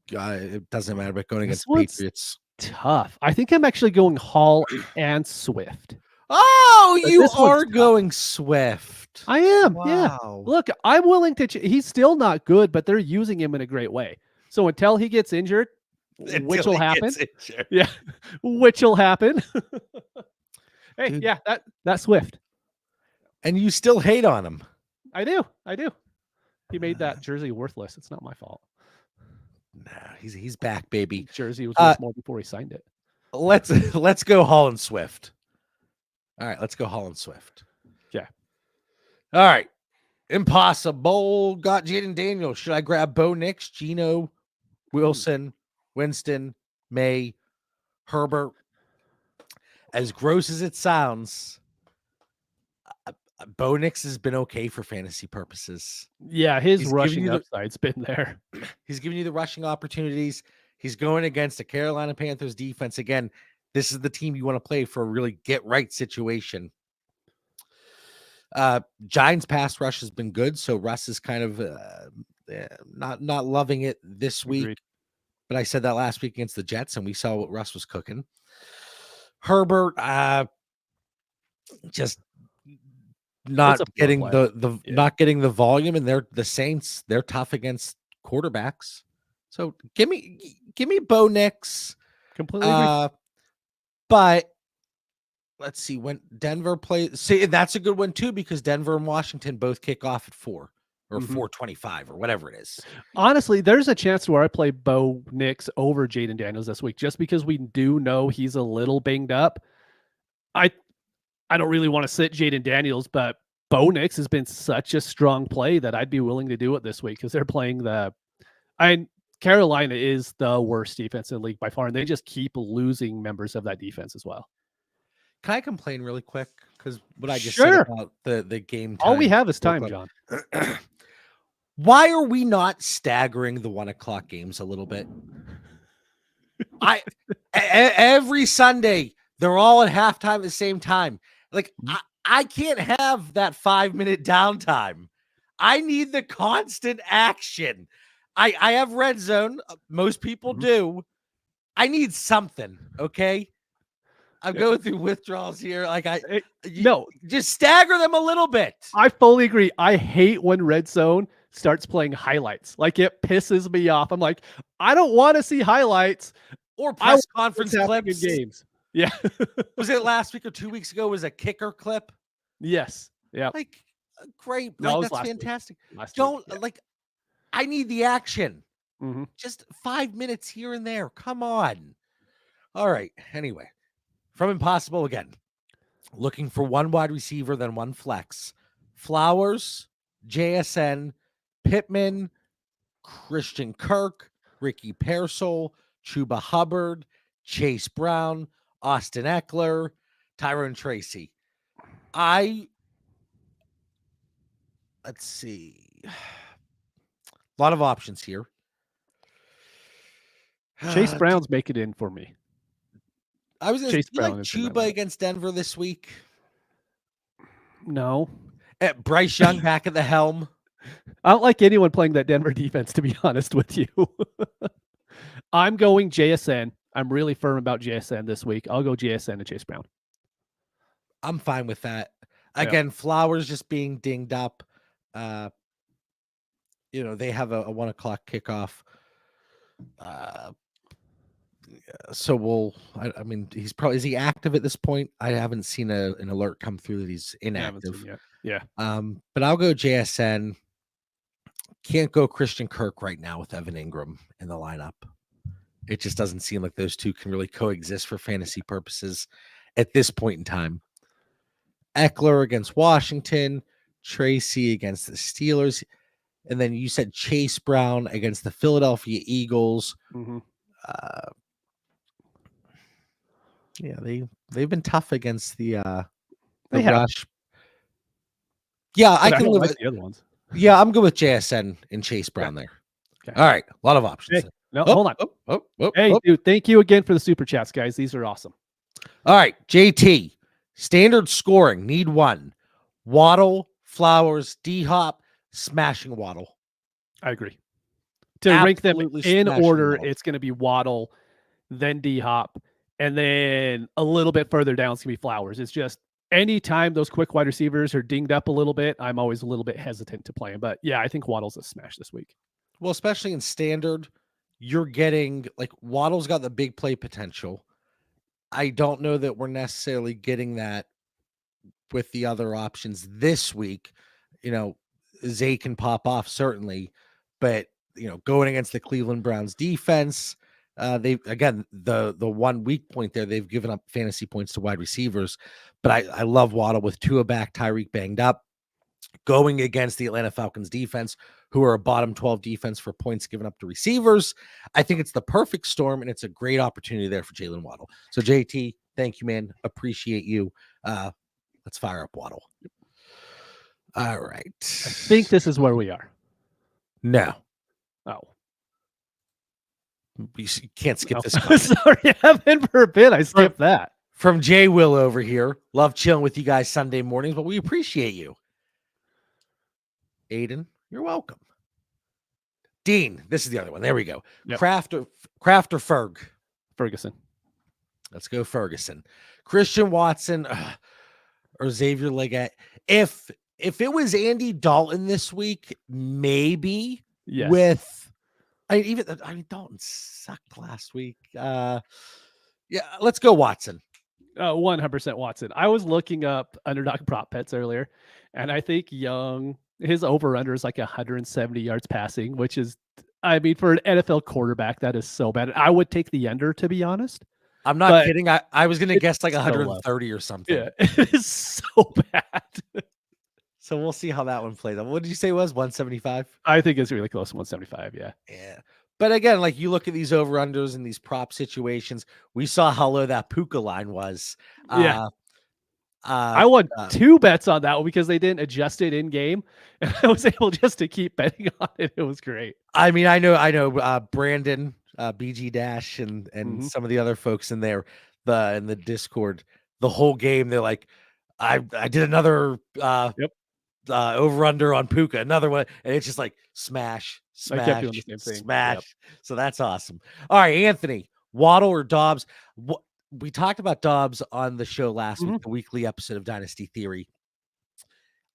It doesn't matter about going against the Patriots. Tough. I think I'm actually going Hall and Swift. Oh, you are going Swift. I am. Wow. Yeah. Look, I'm willing to. He's still not good, but they're using him in a great way. So until he gets injured, which will happen. Yeah, which will happen. Hey, dude, yeah, that's Swift. And you still hate on him. I do. He made that jersey worthless. It's not my fault. Nah, he's back, baby. Jersey was worth more before he signed it. Let's go Hall and Swift. All right, let's go Hall and Swift. Yeah. All right. Impossible. Got Jaden Daniels. Should I grab Bo Nix, Geno, Wilson, Winston, May, Herbert? As gross as it sounds, Bo Nix has been okay for fantasy purposes. Yeah, his rushing upside's been there. He's giving you the rushing opportunities. He's going against the Carolina Panthers defense. Again, this is the team you want to play for a really get-right situation. Giants pass rush has been good, so Russ is kind of not loving it this week. Agreed. But I said that last week against the Jets, and we saw what Russ was cooking. Herbert, just not getting not getting the volume, and the Saints, they're tough against quarterbacks. So give me Bo Nix. Completely agree. But let's see when Denver plays. See, that's a good one too, because Denver and Washington both kick off at 4 or 4:25 or whatever it is. Honestly, there's a chance where I play Bo Nix over Jaden Daniels this week, just because we do know he's a little banged up. I don't really want to sit Jaden Daniels, but Bo Nix has been such a strong play that I'd be willing to do it this week because they're playing Carolina is the worst defense in the league by far, and they just keep losing members of that defense as well. Can I complain really quick? Because what I just said about the game time. All we have is time, John. Why are we not staggering the 1 o'clock games a little bit? Every Sunday, they're all at halftime at the same time. Like, I can't have that 5-minute downtime. I need the constant action. I have red zone. Most people do. I need something. Okay. I'm going through withdrawals here. Like just stagger them a little bit. I fully agree. I hate when red zone starts playing highlights. Like, it pisses me off. I'm like, I don't want to see highlights or press conference clips. Games. Yeah. Was it last week or 2 weeks ago? Was a kicker clip? Yes. Yeah. Like, great. No, like, that's fantastic. I need the action. Just 5 minutes here and there. Come on. All right. Anyway, from Impossible again. Looking for one wide receiver, then one flex. Flowers, JSN, Pittman, Christian Kirk, Ricky Pearsall, Chuba Hubbard, Chase Brown, Austin Eckler, Tyrone Tracy. Let's see. A lot of options here. Chase Brown's making it in for me. I was going to Chase say, like Brown is in my Chuba lineup. against Denver this week. No. Bryce Young back at the helm. I don't like anyone playing that Denver defense, to be honest with you. I'm going JSN. I'm really firm about JSN this week. I'll go JSN and Chase Brown. I'm fine with that. Again, Flowers just being dinged up. They have a 1 o'clock kickoff. So I mean, is he active at this point? I haven't seen an alert come through that he's inactive yet. Yeah. But I'll go JSN. Can't go Christian Kirk right now with Evan Ingram in the lineup. It just doesn't seem like those two can really coexist for fantasy purposes at this point in time. Eckler against Washington, Tracy against the Steelers, and then you said Chase Brown against the Philadelphia Eagles. Mm-hmm. They've been tough against the They rush. Yeah, I can live with with the other ones. Yeah, I'm good with JSN and Chase Brown there. Okay. All right, a lot of options. Hey, no, hold on. Hey, dude, thank you again for the super chats, guys. These are awesome. All right, JT, standard scoring, need one. Waddle, Flowers, D-Hop, smashing Waddle. I agree. To rank them in order, it's going to be Waddle, then D-Hop, and then a little bit further down it's going to be Flowers. It's just anytime those quick wide receivers are dinged up a little bit, I'm always a little bit hesitant to play him. But yeah, I think Waddle's a smash this week. Well, especially in standard, you're getting Waddle's got the big play potential. I don't know that we're necessarily getting that with the other options this week. Zay can pop off certainly, but going against the Cleveland Browns defense, the 1 weak point there, they've given up fantasy points to wide receivers. But I love Waddle with Tua back, Tyreek banged up, going against the Atlanta Falcons defense, who are a bottom 12 defense for points given up to receivers. I think it's the perfect storm, and it's a great opportunity there for Jalen Waddle. So JT, thank you, man. Appreciate you. Let's fire up Waddle. All right. I think this is where we are. No. Oh. You can't skip this. Sorry, heaven forbid I skipped that. From Jay Will over here. Love chilling with you guys Sunday mornings, but we appreciate you. Aiden, you're welcome. Dean, this is the other one. There we go. Yep. Kraft or Ferg? Ferguson. Let's go Ferguson. Christian Watson or Xavier Legette. If it was Andy Dalton this week, maybe. Yes. Dalton sucked last week. Let's go Watson. 100% Watson. I was looking up Underdog prop bets earlier, and I think Young, his over-under is like 170 yards passing, which is, for an NFL quarterback, that is so bad. I would take the under, to be honest. I'm not kidding. I was going to guess like 130 or something. Yeah, it is so bad. So we'll see how that one plays out. What did you say it was? 175? I think it's really close to 175, yeah. Yeah. But again, you look at these over-unders and these prop situations, we saw how low that Puka line was. Yeah. I won 2 bets on that one because they didn't adjust it in game, and I was able just to keep betting on it. It was great. I know Brandon, BG Dash, and some of the other folks in there, in the Discord, the whole game, they're like, I did another over-under on Puka, another one, and it's just like smash, I kept doing the same thing. Smash. Yep. So that's awesome. All right, Anthony, Waddle or Dobbs? We talked about Dobbs on the show last week, the weekly episode of Dynasty Theory.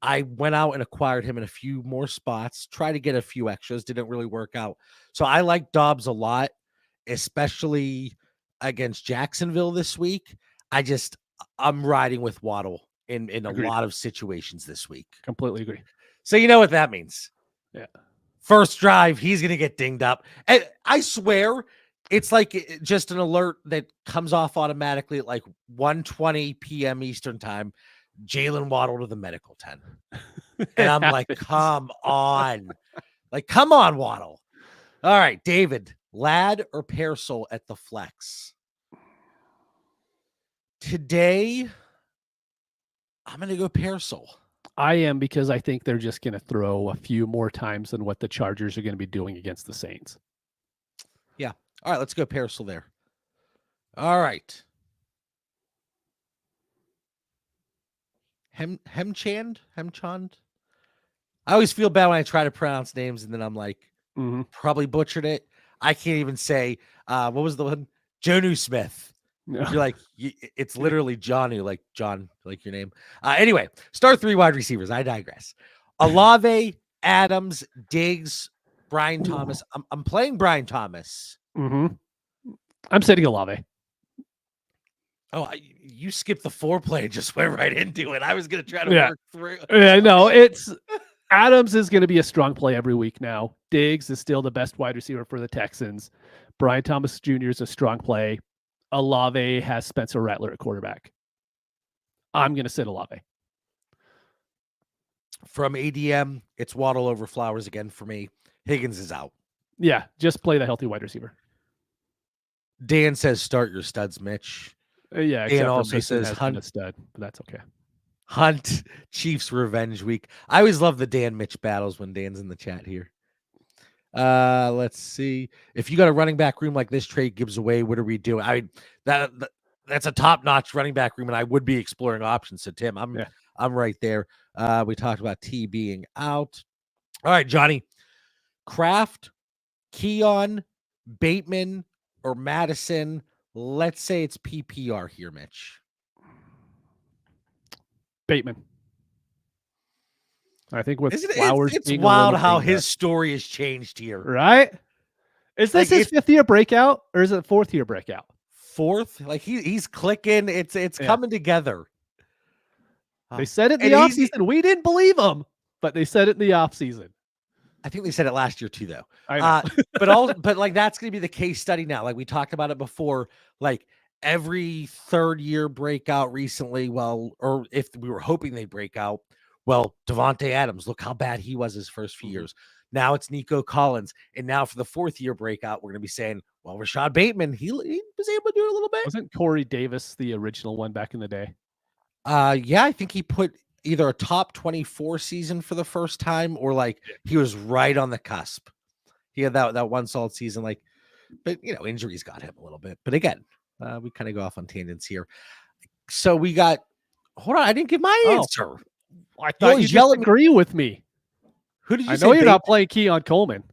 I went out and acquired him in a few more spots, tried to get a few extras, didn't really work out. So I like Dobbs a lot, especially against Jacksonville this week. I'm riding with Waddle in a lot of situations this week. Completely agree. So you know what that means. Yeah. First drive, he's going to get dinged up. And I swear, it's like just an alert that comes off automatically at 1:20 p.m. Eastern time. Jalen Waddle to the medical tent. And I'm like, come on. Come on, Waddle. All right, David, Ladd or Pearsall at the flex? Today, I'm going to go Parcel. I am, because I think they're just going to throw a few more times than what the Chargers are going to be doing against the Saints. Yeah. All right, let's go Parcel there. All right. Hemchand? I always feel bad when I try to pronounce names and then I'm like, probably butchered it. I can't even say, what was the one? Jonu Smith. No. You're like, it's literally Johnny, like John, like your name. Anyway, start 3 wide receivers. I digress. Olave, Adams, Diggs, Brian Thomas. I'm playing Brian Thomas. I'm sitting Olave. Oh, you skipped the foreplay and just went right into it. I was going to try to work through. Yeah, no, it's Adams is going to be a strong play every week now. Diggs is still the best wide receiver for the Texans. Brian Thomas Jr. is a strong play. Olave has Spencer Rattler at quarterback. I'm going to sit Olave. From ADM, it's Waddle over Flowers again for me. Higgins is out. Yeah, just play the healthy wide receiver. Dan says start your studs, Mitch. Yeah, Dan also says Hunt a stud, but that's okay. Hunt, Chiefs revenge week. I always love the Dan Mitch battles when Dan's in the chat here. Let's see. If you got a running back room like this trade gives away, what are we doing? That's a top-notch running back room, and I would be exploring options. So Tim, I'm right there. We talked about T being out. All right, Johnny. Kraft, Keon, Bateman, or Madison. Let's say it's PPR here, Mitch. Bateman. I think with Flowers, it's wild how his story has changed here, right? Is this his 5th year breakout, or is it 4th year breakout? 4th, like he's clicking. It's coming together. They said it in the offseason. We didn't believe them, but they said it in the offseason. I think they said it last year too, though. I know. but like that's going to be the case study now. Like we talked about it before. Like every 3rd year breakout recently. Well, or if we were hoping they'd break out. Well, Devontae Adams, look how bad he was his first few years. Now it's Nico Collins. And now for the 4th year breakout, we're going to be saying, well, Rashad Bateman, he was able to do it a little bit. Wasn't Corey Davis the original one back in the day? Yeah, I think he put either a top 24 season for the first time or like he was right on the cusp. He had that one solid season, like, but injuries got him a little bit. But again, we kind of go off on tangents here. So we got, hold on, I didn't give my answer. I thought you disagree with me. Who did you say? I know you're not playing Keon Coleman.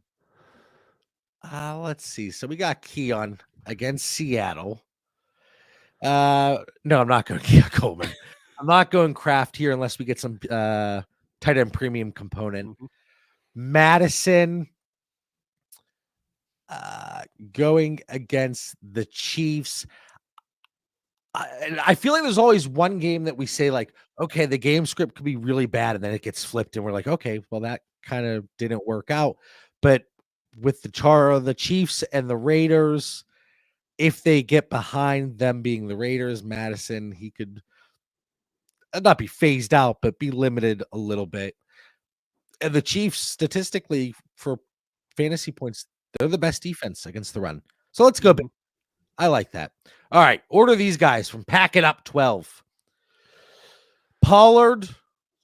Let's see. So we got Keon against Seattle. No, I'm not going Keon Coleman. I'm not going Kraft here unless we get some tight end premium component. Madison going against the Chiefs. I feel like there's always one game that we say like, okay, the game script could be really bad, and then it gets flipped, and we're like, okay, well that kind of didn't work out. But with the Chiefs and the Raiders, if they get behind them being the Raiders, Madison, he could not be phased out, but be limited a little bit. And the Chiefs, statistically, for fantasy points, they're the best defense against the run. So let's go. I like that. All right. Order these guys from Pack It Up 12. Pollard,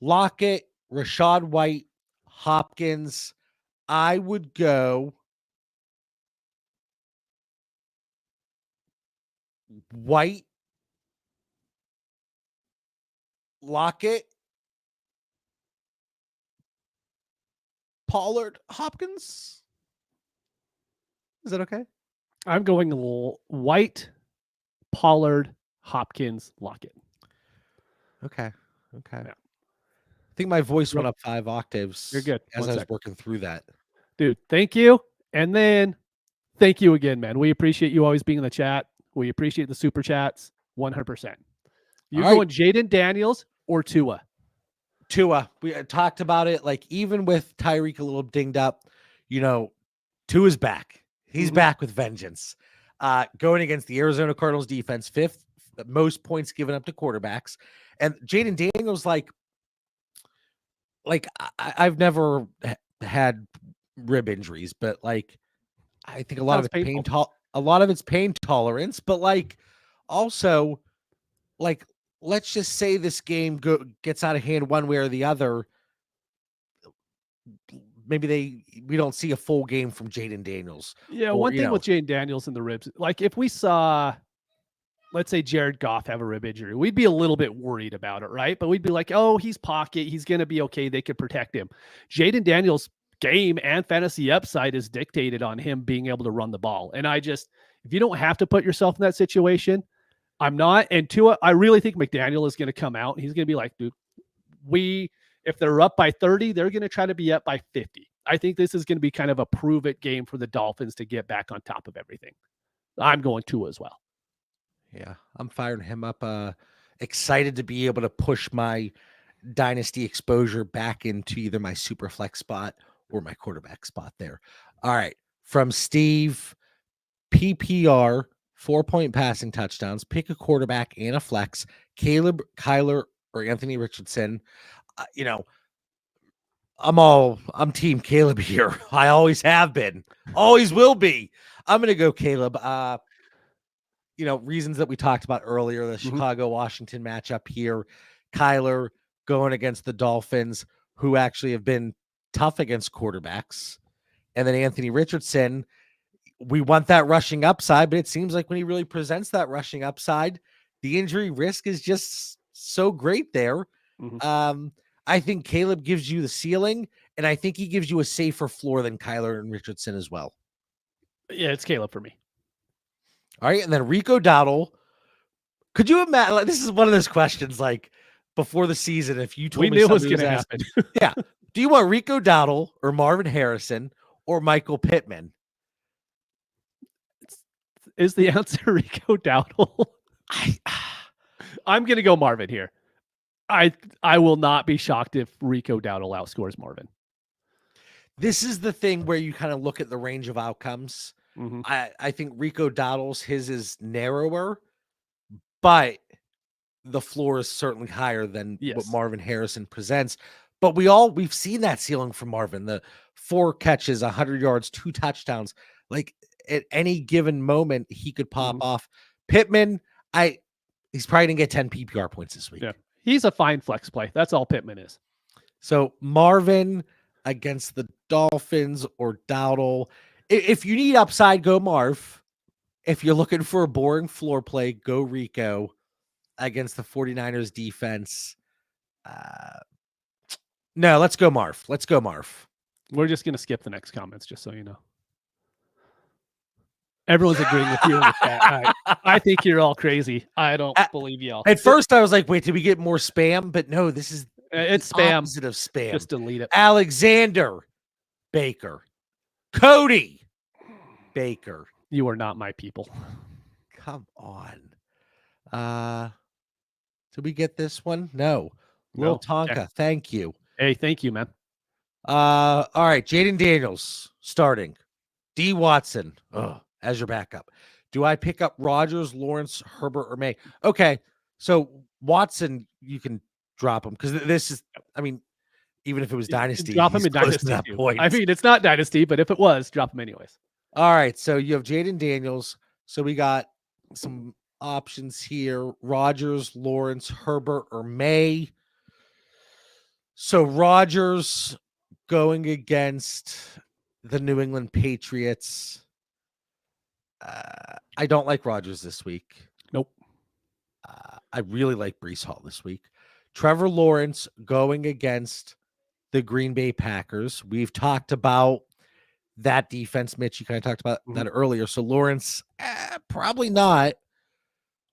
Lockett, Rashad White, Hopkins. I would go White, Lockett, Pollard, Hopkins. Is that okay? I'm going White, Pollard, Hopkins, Lockett. Okay. Yeah. I think my voice went up 5 octaves. You're good. As I was working through that. Dude, thank you. And then thank you again, man. We appreciate you always being in the chat. We appreciate the super chats 100%. You going Jaden Daniels or Tua? Tua. We talked about it. Like, even with Tyreek a little dinged up, Tua's back. He's back with vengeance. Going against the Arizona Cardinals defense, 5th most points given up to quarterbacks. And Jaden Daniels, I've never had rib injuries, but I think a lot of it's pain tolerance, but also like, let's just say this game gets out of hand one way or the other. Maybe we don't see a full game from Jaden Daniels. Yeah, Or, one thing with Jaden Daniels and the ribs, like if we saw, let's say Jared Goff have a rib injury, we'd be a little bit worried about it, right? But we'd be like, oh, he's pocket, he's going to be okay. They could protect him. Jaden Daniels' game and fantasy upside is dictated on him being able to run the ball. And if you don't have to put yourself in that situation, I'm not. And Tua, I really think McDaniel is going to come out. He's going to be like, dude, if they're up by 30, they're going to try to be up by 50. I think this is going to be kind of a prove it game for the Dolphins to get back on top of everything. I'm going Tua as well. Yeah, I'm firing him up. Excited to be able to push my dynasty exposure back into either my super flex spot or my quarterback spot there. All right. From Steve, PPR, 4-point passing touchdowns, pick a quarterback and a flex, Caleb, Kyler, or Anthony Richardson. I'm team Caleb here. I always have been, always will be. I'm going to go Caleb. Reasons that we talked about earlier, the Chicago-Washington matchup here, Kyler going against the Dolphins, who actually have been tough against quarterbacks. And then Anthony Richardson, we want that rushing upside, but it seems like when he really presents that rushing upside, the injury risk is just so great there. I think Caleb gives you the ceiling, and I think he gives you a safer floor than Kyler and Richardson as well. Yeah, it's Caleb for me. All right, and then Rico Dowdle. Could you imagine? Like, this is one of those questions. Like before the season, if you told me knew it was going to happen, yeah. Do you want Rico Dowdle or Marvin Harrison or Michael Pittman? Is the answer Rico Dowdle? I'm going to go Marvin here. I will not be shocked if Rico Dowdle outscores Marvin. This is the thing where you kind of look at the range of outcomes. I think Rico Dowdle's his is narrower, but the floor is certainly higher than what Marvin Harrison presents. But we've seen that ceiling from Marvin, the 4 catches, 100 yards, 2 touchdowns. Like at any given moment, he could pop off. Pittman, he's probably gonna get 10 PPR points this week. Yeah. He's a fine flex play. That's all Pittman is. So Marvin against the Dolphins or Dowdle. If you need upside, go Marv. If you're looking for a boring floor play, go Rico against the 49ers defense. No, let's go Marv. We're just going to skip the next comments, just so you know. Everyone's agreeing with you in the chat. I think you're all crazy. I don't believe y'all. At first, I was like, wait, did we get more spam? But no, this is it's spam. Opposite of spam. Just delete it. Alexander Baker. Cody Baker. You are not my people. Come on. Did we get this one? No. Lil Tonka, okay. Thank you. Hey, thank you, man. All right, Jaden Daniels starting. D. Watson as your backup. Do I pick up Rodgers, Lawrence, Herbert, or May? Okay, so Watson, you can drop him because this is, even if it was Dynasty, drop him in Dynasty. I mean, it's not Dynasty, but if it was, drop him anyways. All right, so you have Jaden Daniels. So we got some options here: Rodgers, Lawrence, Herbert, or May. So Rodgers going against the New England Patriots. I don't like Rodgers this week. Nope. I really like Breece Hall this week. Trevor Lawrence going against the Green Bay Packers. We've talked about that defense, Mitch. You kind of talked about that earlier. So Lawrence, probably not.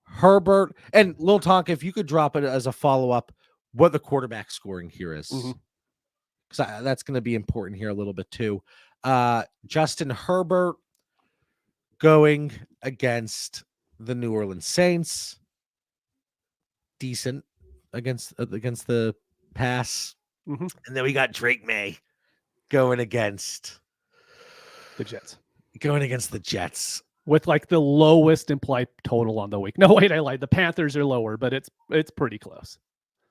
Herbert and Lil Tonka, if you could drop it as a follow-up, what the quarterback scoring here is. Because that's going to be important here a little bit too. Justin Herbert going against the New Orleans Saints. Decent against the pass. And then we got Drake May going against the Jets. With like the lowest implied total on the week. No, wait, I lied. The Panthers are lower, but it's pretty close.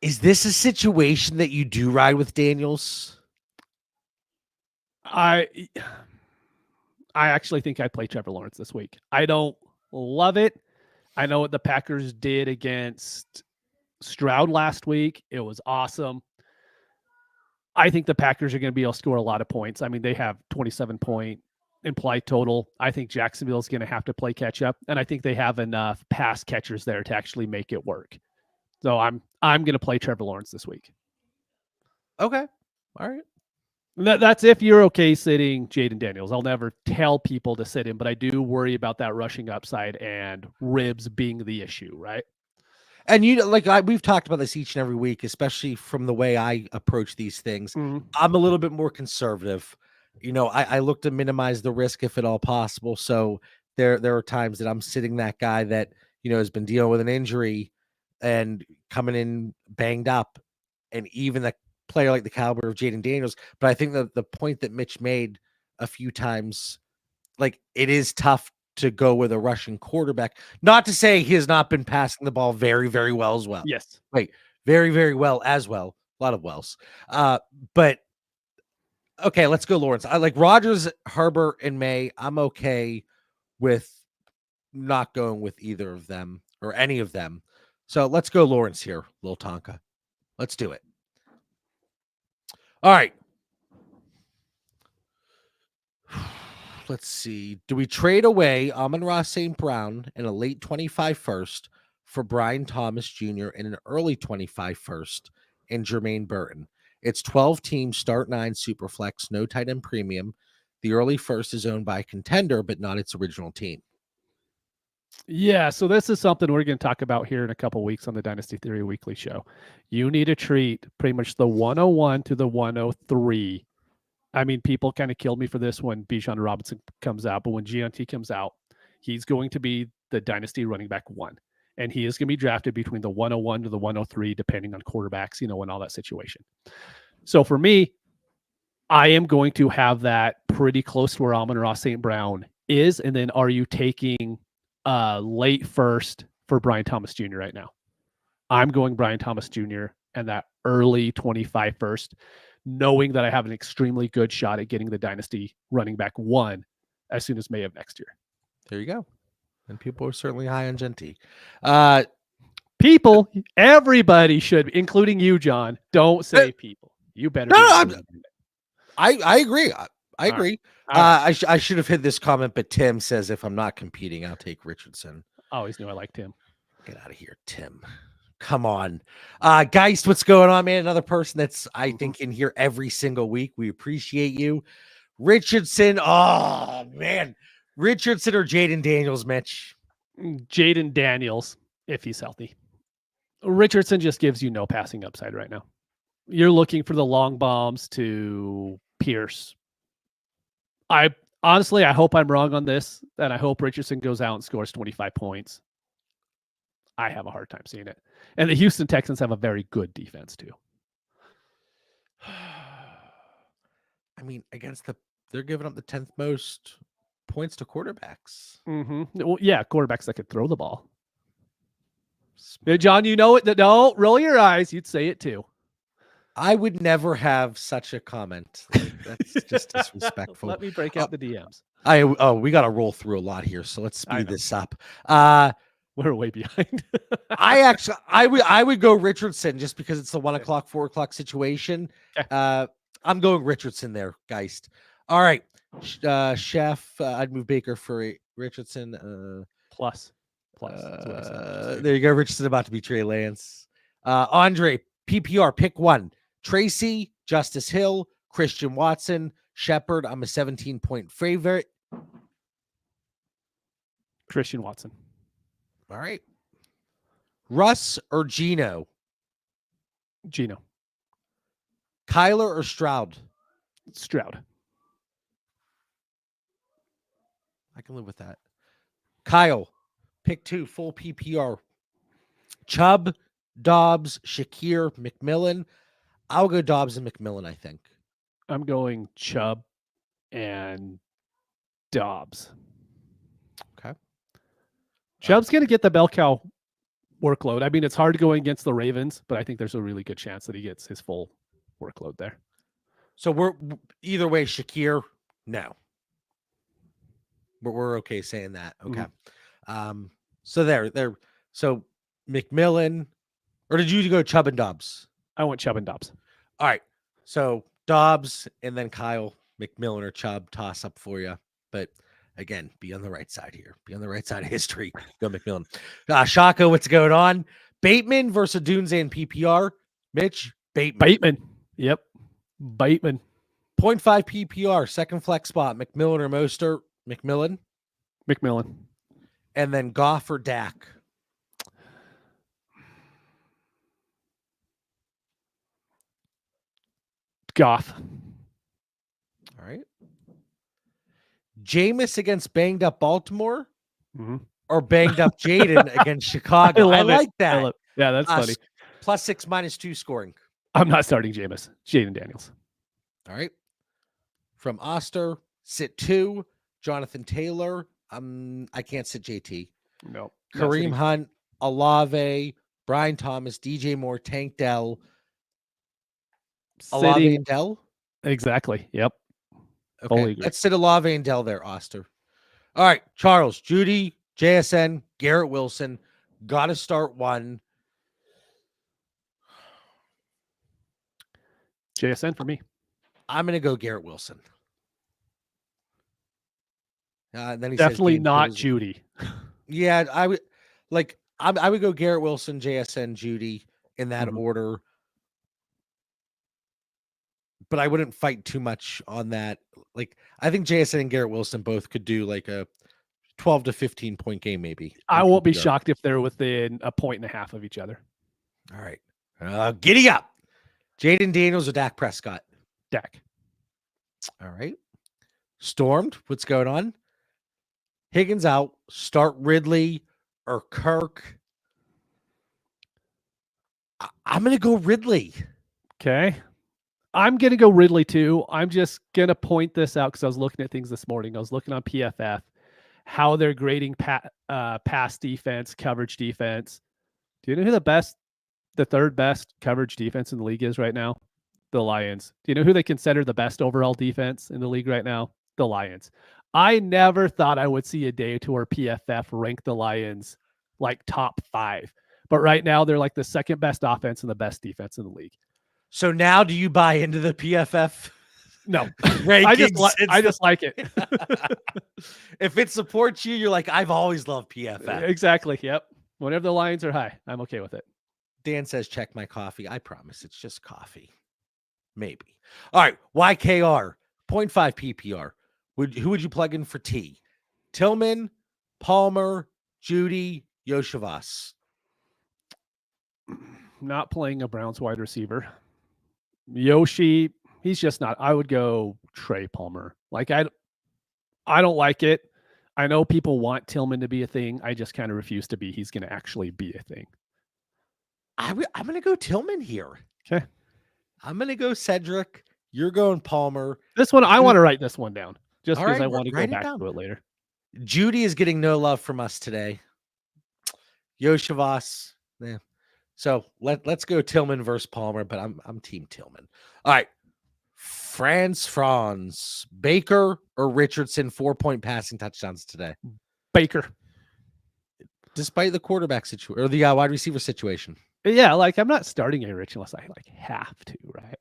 Is this a situation that you do ride with Daniels? I actually think I'd play Trevor Lawrence this week. I don't love it. I know what the Packers did against Stroud last week. It was awesome. I think the Packers are going to be able to score a lot of points. I mean, they have 27-point implied total. I think Jacksonville is going to have to play catch up, and I think they have enough pass catchers there to actually make it work. So I'm going to play Trevor Lawrence this week. Okay. All right. That's if you're okay sitting Jaden Daniels. I'll never tell people to sit him, but I do worry about that rushing upside and ribs being the issue, right? And we've talked about this each and every week, especially from the way I approach these things. Mm-hmm. I'm a little bit more conservative. I look to minimize the risk if at all possible. So there are times that I'm sitting that guy that, has been dealing with an injury and coming in banged up, and even a player like the caliber of Jaden Daniels. But I think that the point that Mitch made a few times, like, it is tough to go with a Russian quarterback. Not to say he has not been passing the ball very, very well as well. Yes. Wait, very, very well as well. A lot of wells. But okay, let's go Lawrence. I like Rodgers, Herbert, and May. I'm okay with not going with either of them or any of them. So let's go Lawrence here, Lil Tonka. Let's do it. All right. Let's see. Do we trade away Amon-Ra St. Brown in a late 25 first for Brian Thomas Jr. in an early 25 first and Jermaine Burton? It's 12 teams, start 9 Superflex, no tight end premium. The early first is owned by a contender, but not its original team. Yeah, so this is something we're going to talk about here in a couple weeks on the Dynasty Theory Weekly Show. You need to treat pretty much the 101 to the 103. I mean, people kind of killed me for this when Bijan Robinson comes out, but when GNT comes out, he's going to be the Dynasty running back 1. And he is going to be drafted between the 101 to the 103, depending on quarterbacks, and all that situation. So for me, I am going to have that pretty close to where Amon-Ra St. Brown is. And then are you taking late first for Brian Thomas Jr. right now? I'm going Brian Thomas Jr. and that early 25 first, knowing that I have an extremely good shot at getting the Dynasty running back 1 as soon as May of next year. There you go. And people are certainly high on Genty. People, everybody should, including you, John. Don't say people. You better. I agree. I agree. Right. I should have hit this comment, but Tim says if I'm not competing, I'll take Richardson. I always knew I liked him. Get out of here, Tim. Come on. Geist, what's going on, man? Another person that's, I think, in here every single week. We appreciate you. Richardson. Oh, man. Richardson or Jaden Daniels, Mitch? Jaden Daniels, if he's healthy. Richardson just gives you no passing upside right now. You're looking for the long bombs to Pierce. I hope I'm wrong on this, and I hope Richardson goes out and scores 25 points. I have a hard time seeing it. And the Houston Texans have a very good defense too. I mean, they're giving up the 10th most points to quarterbacks. Mm-hmm. Well, yeah, quarterbacks that could throw the ball. John, you know it. Don't roll your eyes. You'd say it too. I would never have such a comment. That's just disrespectful. Let me break out the DMs. We got to roll through a lot here, so let's speed this up. We're way behind. I would go Richardson just because it's the 1 o'clock, 4 o'clock situation. Okay. I'm going Richardson there, Geist. All right, Chef. I'd move Baker for Richardson. Plus. There you go. Richardson about to be Trey Lance. Andre, PPR, pick 1. Tracy, Justice Hill, Christian Watson, Shepard. I'm a 17-point favorite. Christian Watson. All right. Russ or Geno? Geno. Kyler or Stroud? Stroud. I can live with that. Kyle, pick 2, full PPR. Chubb, Dobbs, Shakir, McMillan. I'll go Dobbs and McMillan, I think. I'm going Chubb and Dobbs. Okay. Chubb's going to get the bell cow workload. I mean, it's hard going against the Ravens, but I think there's a really good chance that he gets his full workload there. So we're either way, Shakir, no. But we're okay saying that. Okay. So there. So McMillan, or did you go Chubb and Dobbs? I went Chubb and Dobbs. All right. So Dobbs and then Kyle, McMillan or Chubb toss up for you. But again, be on the right side here. Be on the right side of history. Go McMillan. Shaka, what's going on? Bateman versus Dunze and PPR. Mitch, Bateman. Yep. Bateman. 0.5 PPR, second flex spot. McMillan or Mostert? McMillan. And then Goff or Dak? Goff. All right. Jameis against banged up Baltimore or banged up Jaden against Chicago. I like that. Yeah, that's funny. +6, -2 scoring. I'm not starting Jameis. Jaden Daniels. All right. From Oster, sit 2. Jonathan Taylor. I can't sit JT. No. Kareem Hunt, Olave, Brian Thomas, DJ Moore, Tank Dell. Olave and Dell? Exactly. Yep. Okay. Let's sit Olave and Dell there, Oster. All right. Charles, Judy, JSN, Garrett Wilson. Got to start one. JSN for me. I'm going to go Garrett Wilson. Then he definitely says not Judy. Yeah, I would I would go Garrett Wilson, JSN, Judy in that order. But I wouldn't fight too much on that. Like, I think JSN and Garrett Wilson both could do like a 12 to 15 point game, maybe. I won't be shocked if they're within 1.5 points of each other. All right. Giddy up. Jaden Daniels or Dak Prescott? Dak. All right. Stormed. What's going on? Higgins out. Start Ridley or Kirk. I'm going to go Ridley. Okay. I'm going to go Ridley too. I'm just going to point this out because I was looking at things this morning. I was looking on PFF, how they're grading pass defense, coverage defense. Do you know who the third best coverage defense in the league is right now? The Lions. Do you know who they consider the best overall defense in the league right now? The Lions. I never thought I would see a day to where PFF ranked the Lions like top 5. But right now they're like the second best offense and the best defense in the league. So now do you buy into the PFF? No. I just like it. If it supports you, you're like, I've always loved PFF. Exactly. Yep. Whenever the Lions are high, I'm okay with it. Dan says, check my coffee. I promise it's just coffee. Maybe. All right. YKR, 0.5 PPR. Who would you plug in for T? Tillman, Palmer, Judy, Yoshivas. Not playing a Browns wide receiver. Yoshi, he's just not. I would go Trey Palmer. Like, I don't like it. I know people want Tillman to be a thing. I just kind of refuse to be. He's going to actually be a thing. I'm going to go Tillman here. Okay. I'm going to go Cedric. You're going Palmer. This one, I want to write this one down just because right, I want to go back to it later. Judy is getting no love from us today. Yoshivas. Yeah. So let's go Tillman versus Palmer, but I'm team Tillman. All right. Franz, Baker or Richardson, 4-point passing touchdowns today. Baker. Despite the quarterback situation or the wide receiver situation. Yeah, like I'm not starting a Rich unless I like have to, right?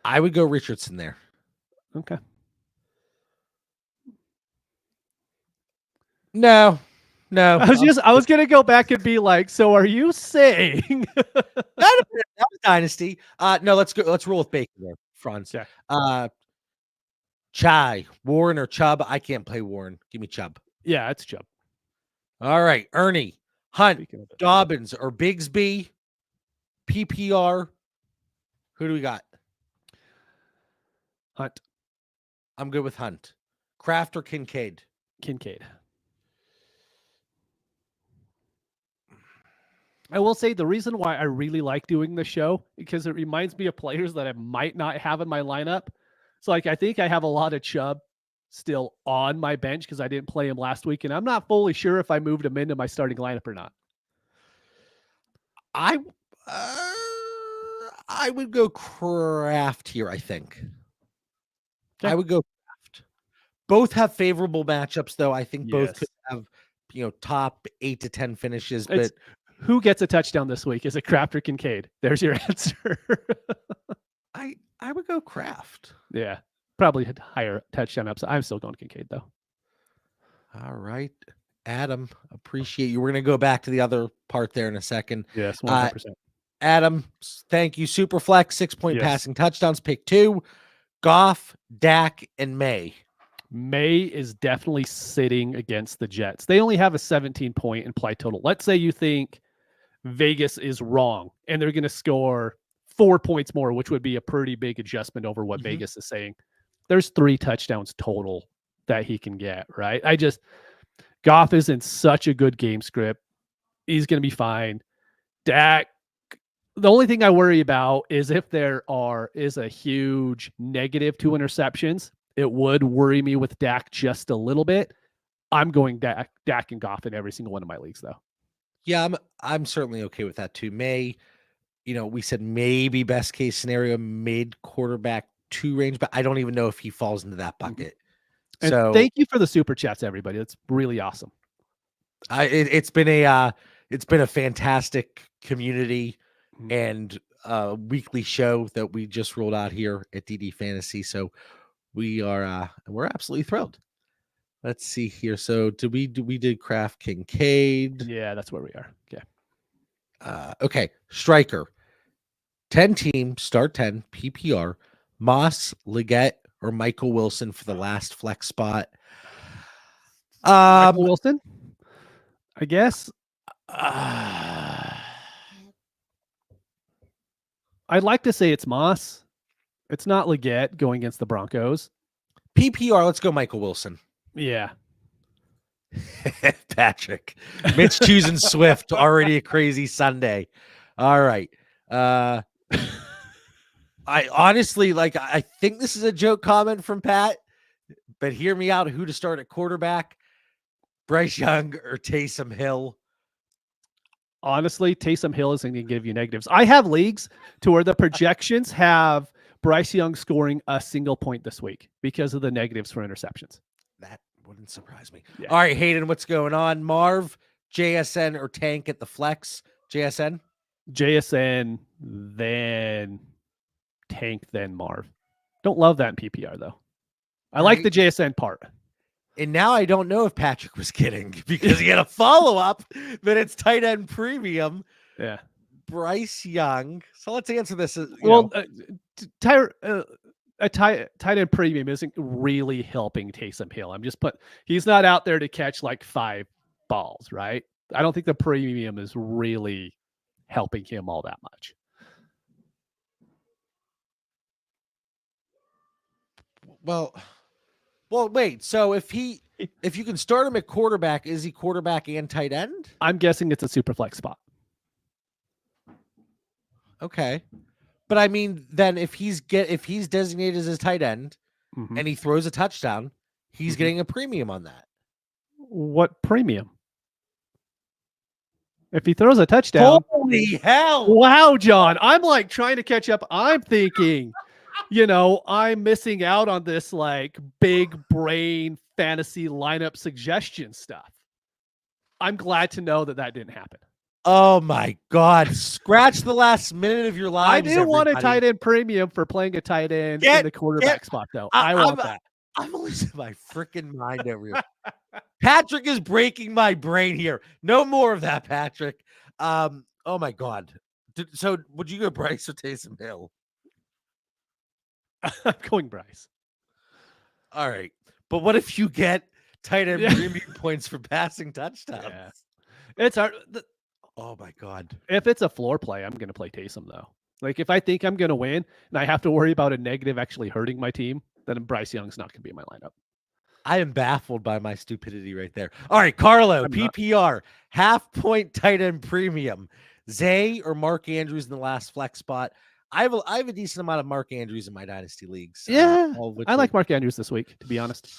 I would go Richardson there. Okay. No. I was gonna go back and be like, so are you saying that was Dynasty? No, let's go. Let's roll with Baker there, Franz. Yeah. Chai, Warren or Chubb? I can't play Warren. Give me Chubb. Yeah, it's Chubb. All right, Ernie, Hunt, Dobbins or Bigsby, PPR. Who do we got? Hunt. I'm good with Hunt. Kraft or Kincaid? Kincaid. I will say the reason why I really like doing the show because it reminds me of players that I might not have in my lineup. So like I think I have a lot of Chubb still on my bench because I didn't play him last week, and I'm not fully sure if I moved him into my starting lineup or not. I would go Kraft here, I think. Okay. I would go Kraft. Both have favorable matchups, though. I think both could have top 8 to 10 finishes, It's but who gets a touchdown this week? Is it Kraft or Kincaid? There's your answer. I would go Kraft. Yeah, probably had higher touchdown upside. I'm still going Kincaid though. All right, Adam, appreciate you. We're gonna go back to the other part there in a second. Yes, 100%. Adam, thank you. Superflex 6-point Yes. passing touchdowns. Pick 2. Goff, Dak, and May. May is definitely sitting against the Jets. They only have a 17-point implied total. Let's say you think Vegas is wrong and they're going to score 4 points more, which would be a pretty big adjustment over what Vegas is saying. There's 3 touchdowns total that he can get, right? Goff is in such a good game script. He's going to be fine. Dak, the only thing I worry about is if there is a huge negative 2 interceptions. It would worry me with Dak just a little bit. I'm going Dak and Goff in every single one of my leagues, though. Yeah, I'm certainly okay with that too. May, we said maybe best case scenario mid quarterback 2 range, but I don't even know if he falls into that bucket. And so thank you for the super chats, everybody. That's really awesome. It's been a fantastic community and weekly show that we just rolled out here at DD Fantasy. So we're absolutely thrilled. Let's see here. So we did Kraft Kincaid. Yeah, that's where we are. Okay. Okay. Striker. 10 team, start 10, PPR, Moss, Leggett, or Michael Wilson for the last flex spot. Michael Wilson, I guess. I'd like to say it's Moss. It's not Leggett going against the Broncos. PPR, let's go Michael Wilson. Yeah. Patrick. Mitch choosing Swift, already a crazy Sunday. All right. I honestly, I think this is a joke comment from Pat, but hear me out. Who to start at quarterback? Bryce Young or Taysom Hill? Honestly, Taysom Hill isn't going to give you negatives. I have leagues to where the projections have Bryce Young scoring a single point this week because of the negatives for interceptions. That wouldn't surprise me. Yeah. All right, Hayden, what's going on? Marv, JSN, or Tank at the flex? JSN, then Tank, then Marv. Don't love that in PPR though. I like the JSN part. And now I don't know if Patrick was kidding because he had a follow-up that it's tight end premium. Yeah. Bryce Young. So let's answer this. Tight end premium isn't really helping Taysom Hill. He's not out there to catch like 5 balls, right? I don't think the premium is really helping him all that much. Well, wait. So if you can start him at quarterback, is he quarterback and tight end? I'm guessing it's a super flex spot. Okay. But I mean, then if he's designated as a tight end and he throws a touchdown, he's getting a premium on that. What premium? If he throws a touchdown. Holy hell. Wow, John. I'm like trying to catch up. I'm thinking, I'm missing out on this like big brain fantasy lineup suggestion stuff. I'm glad to know that didn't happen. Oh my God. Scratch the last minute of your lives. I do want a tight end premium for playing a tight end in the quarterback spot, though. I want that. I'm losing my freaking mind over here. Patrick is breaking my brain here. No more of that, Patrick. Oh my God. So would you go Bryce or Taysom Hill? I'm going Bryce. All right. But what if you get tight end premium points for passing touchdowns? Yeah. It's hard. Oh my God. If it's a floor play, I'm going to play Taysom though. Like if I think I'm going to win and I have to worry about a negative actually hurting my team, then Bryce Young's not going to be in my lineup. I am baffled by my stupidity right there. All right, Carlo, PPR, half-point tight end premium. Zay or Mark Andrews in the last flex spot. I have a decent amount of Mark Andrews in my dynasty leagues. Yeah, I like Mark Andrews this week, to be honest.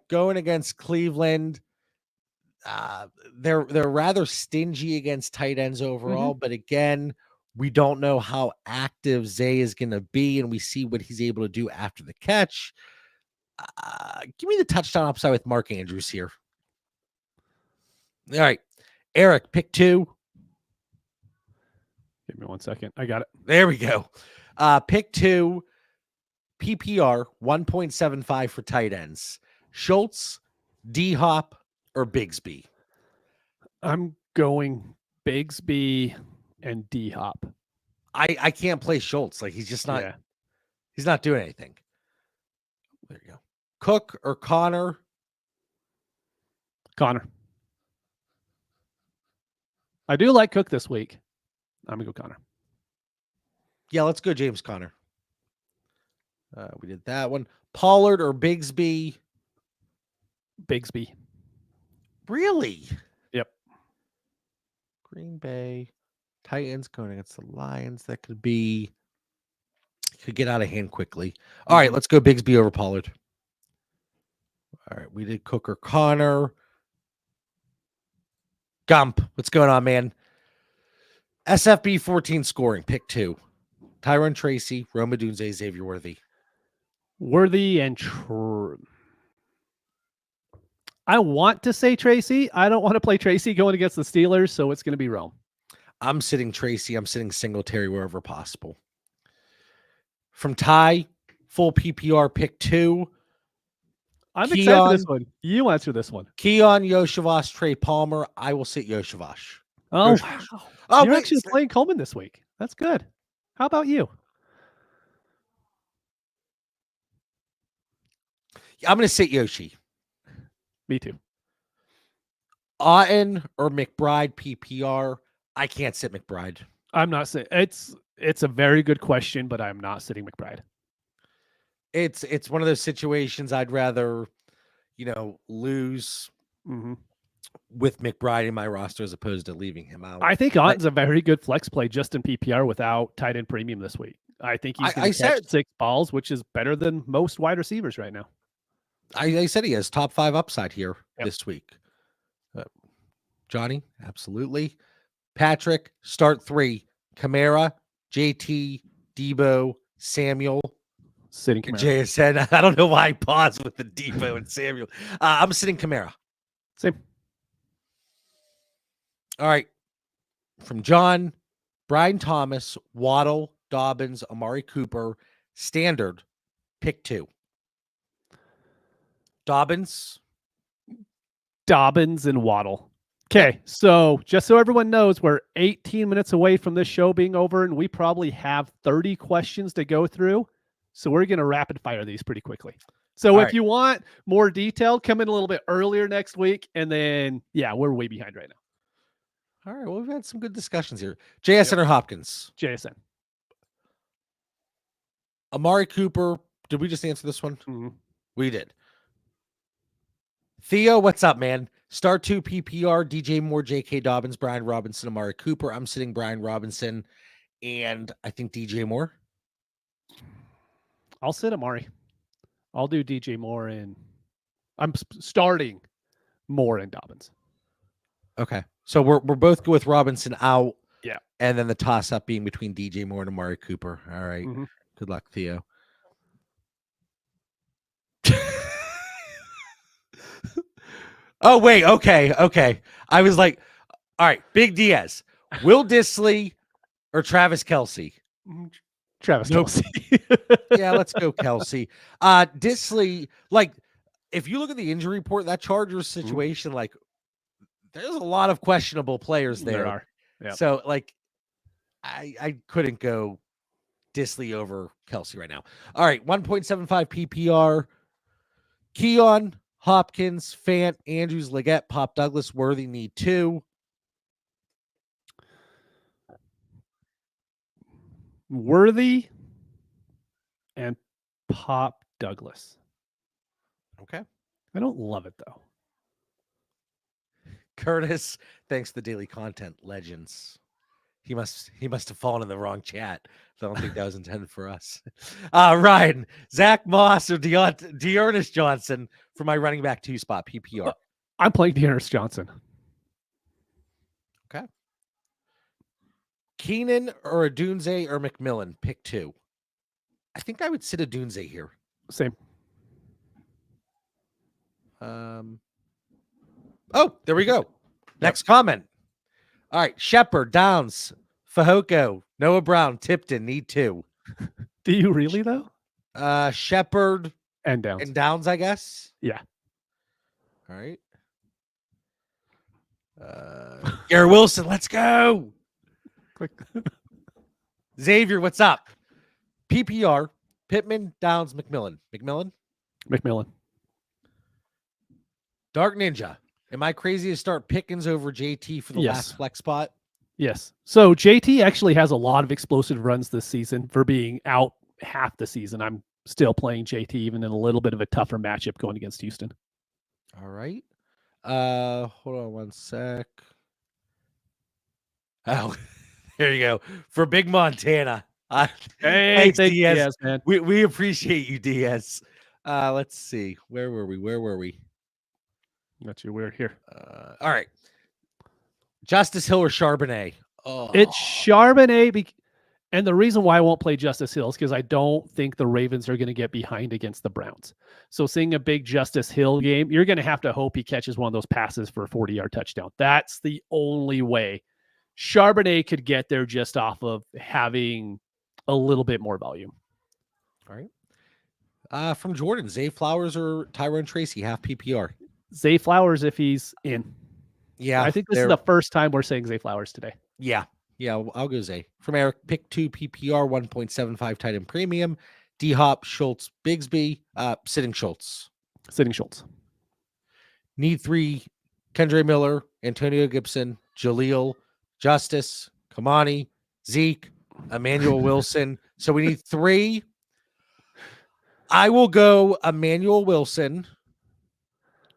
Going against Cleveland, they're rather stingy against tight ends overall, but again, we don't know how active Zay is going to be, and we see what he's able to do after the catch. Give me the touchdown upside with Mark Andrews here. All right. Eric, pick 2. Give me 1 second. I got it. There we go. Pick 2, PPR 1.75 for tight ends. Schultz, D-Hop, or Bigsby? I'm going Bigsby and D-Hop. I can't play Schultz. Like, he's just not, Yeah. he's not doing anything. There you go. Cook or Connor? Connor. I do like Cook this week. I'm going to go Connor. Yeah, let's go James Conner. We did that one. Pollard or Bigsby? Bigsby. Really? Yep. Green Bay, Titans going against the Lions. That could get out of hand quickly. All right, let's go Bigsby over Pollard. All right, we did Cook or Connor. Gump, what's going on, man? SFB 14 scoring, pick 2. Tyrone Tracy, Roma Dunze, Xavier Worthy. Worthy and I want to say Tracy. I don't want to play Tracy going against the Steelers, so it's going to be Rome. I'm sitting Tracy. I'm sitting Singletary wherever possible. From Ty, full PPR, pick 2. I'm excited for this one. You answer this one. Keon, Yoshivas, Trey Palmer. I will sit Yoshivas. Oh, Yoshivas. wow. Oh, You're wait, actually playing Coleman this week. That's good. How about you? I'm going to sit Yoshi. Me too. Otten or McBride PPR. I can't sit McBride. I'm not saying it's a very good question, but I'm not sitting McBride. It's one of those situations I'd rather, lose with McBride in my roster as opposed to leaving him out. I think Otten's a very good flex play just in PPR without tight end premium this week. I think he's going to catch 6 balls, which is better than most wide receivers right now. I said he has top 5 upside here this week. Johnny, absolutely. Patrick, start 3. Kamara, JT, Debo, Samuel. Sitting Kamara. JSN. I don't know why I paused with the Debo and Samuel. I'm sitting Kamara. Same. All right. From John, Brian Thomas, Waddle, Dobbins, Amari Cooper, standard, pick 2. Dobbins and Waddle. Okay, so just so everyone knows, we're 18 minutes away from this show being over, and we probably have 30 questions to go through. So we're going to rapid fire these pretty quickly. So if you want more detailed, come in a little bit earlier next week. And then, we're way behind right now. All right, well, we've had some good discussions here. JSN or Hopkins? JSN. Amari Cooper. Did we just answer this one? Mm-hmm. We did. Theo, what's up, man? Start 2 PPR, DJ Moore, J.K. Dobbins, Brian Robinson, Amari Cooper. I'm sitting Brian Robinson, and I think DJ Moore. I'll sit Amari. I'll do DJ Moore, and I'm starting Moore and Dobbins. Okay, so we're both good with Robinson out. Yeah, and then the toss up being between DJ Moore and Amari Cooper. All right, Good luck, Theo. Oh, wait. Okay. I was like, all right, Big Diaz, Will Dissly or Travis Kelce? Travis Kelce. Yeah, let's go Kelce. Dissly, if you look at the injury report, that Chargers situation, there's a lot of questionable players there. There are. Yep. So, I couldn't go Dissly over Kelce right now. All right, 1.75 PPR. Keon, Hopkins, Fant, Andrews, Leggett, Pop Douglas, Worthy, need 2. Worthy and Pop Douglas. Okay. I don't love it, though. Curtis, thanks to the daily content legends. He must have fallen in the wrong chat. I don't think that was intended for us. Ryan, Zach Moss or Dearness Johnson for my running back 2 spot PPR. I'm playing Dearness Johnson. Okay. Keenan or Adunze or McMillan, pick 2. I think I would sit Adunze here. Same. Oh, there we go. Next comment. All right. Shepard, Downs, Fahoko, Noah Brown, Tipton, need 2. Do you really though? Shepard And Downs. and Downs, I guess. Yeah. All right. Garrett Wilson, let's go. Quick. Xavier, what's up? PPR, Pittman, Downs, McMillan. McMillan. Dark Ninja. Am I crazy to start Pickens over JT for the last flex spot? Yes. So JT actually has a lot of explosive runs this season for being out half the season. I'm still playing JT even in a little bit of a tougher matchup going against Houston. All right. Hold on one sec. Oh, there you go. For Big Montana. Hey, thanks, Diaz. man. We appreciate you, Diaz. Let's see. Where were we? Got you weird here. All right. Justice Hill or Charbonnet? Oh, It's Charbonnet. And the reason why I won't play Justice Hill is because I don't think the Ravens are going to get behind against the Browns. So seeing a big Justice Hill game, you're going to have to hope he catches one of those passes for a 40-yard touchdown. That's the only way. Charbonnet could get there just off of having a little bit more volume. All right. From Jordan, Zay Flowers or Tyrone Tracy, half PPR? Zay Flowers if he's in. Yeah. I think this is the first time we're saying Zay Flowers today. Yeah. I'll go Zay. From Eric, pick 2 PPR, 1.75 tight end premium. D Hop, Schultz, Bigsby, sitting Schultz. Need 3, Kendre Miller, Antonio Gibson, Jaleel, Justice, Kamani, Zeke, Emmanuel Wilson. So we need 3. I will go Emmanuel Wilson,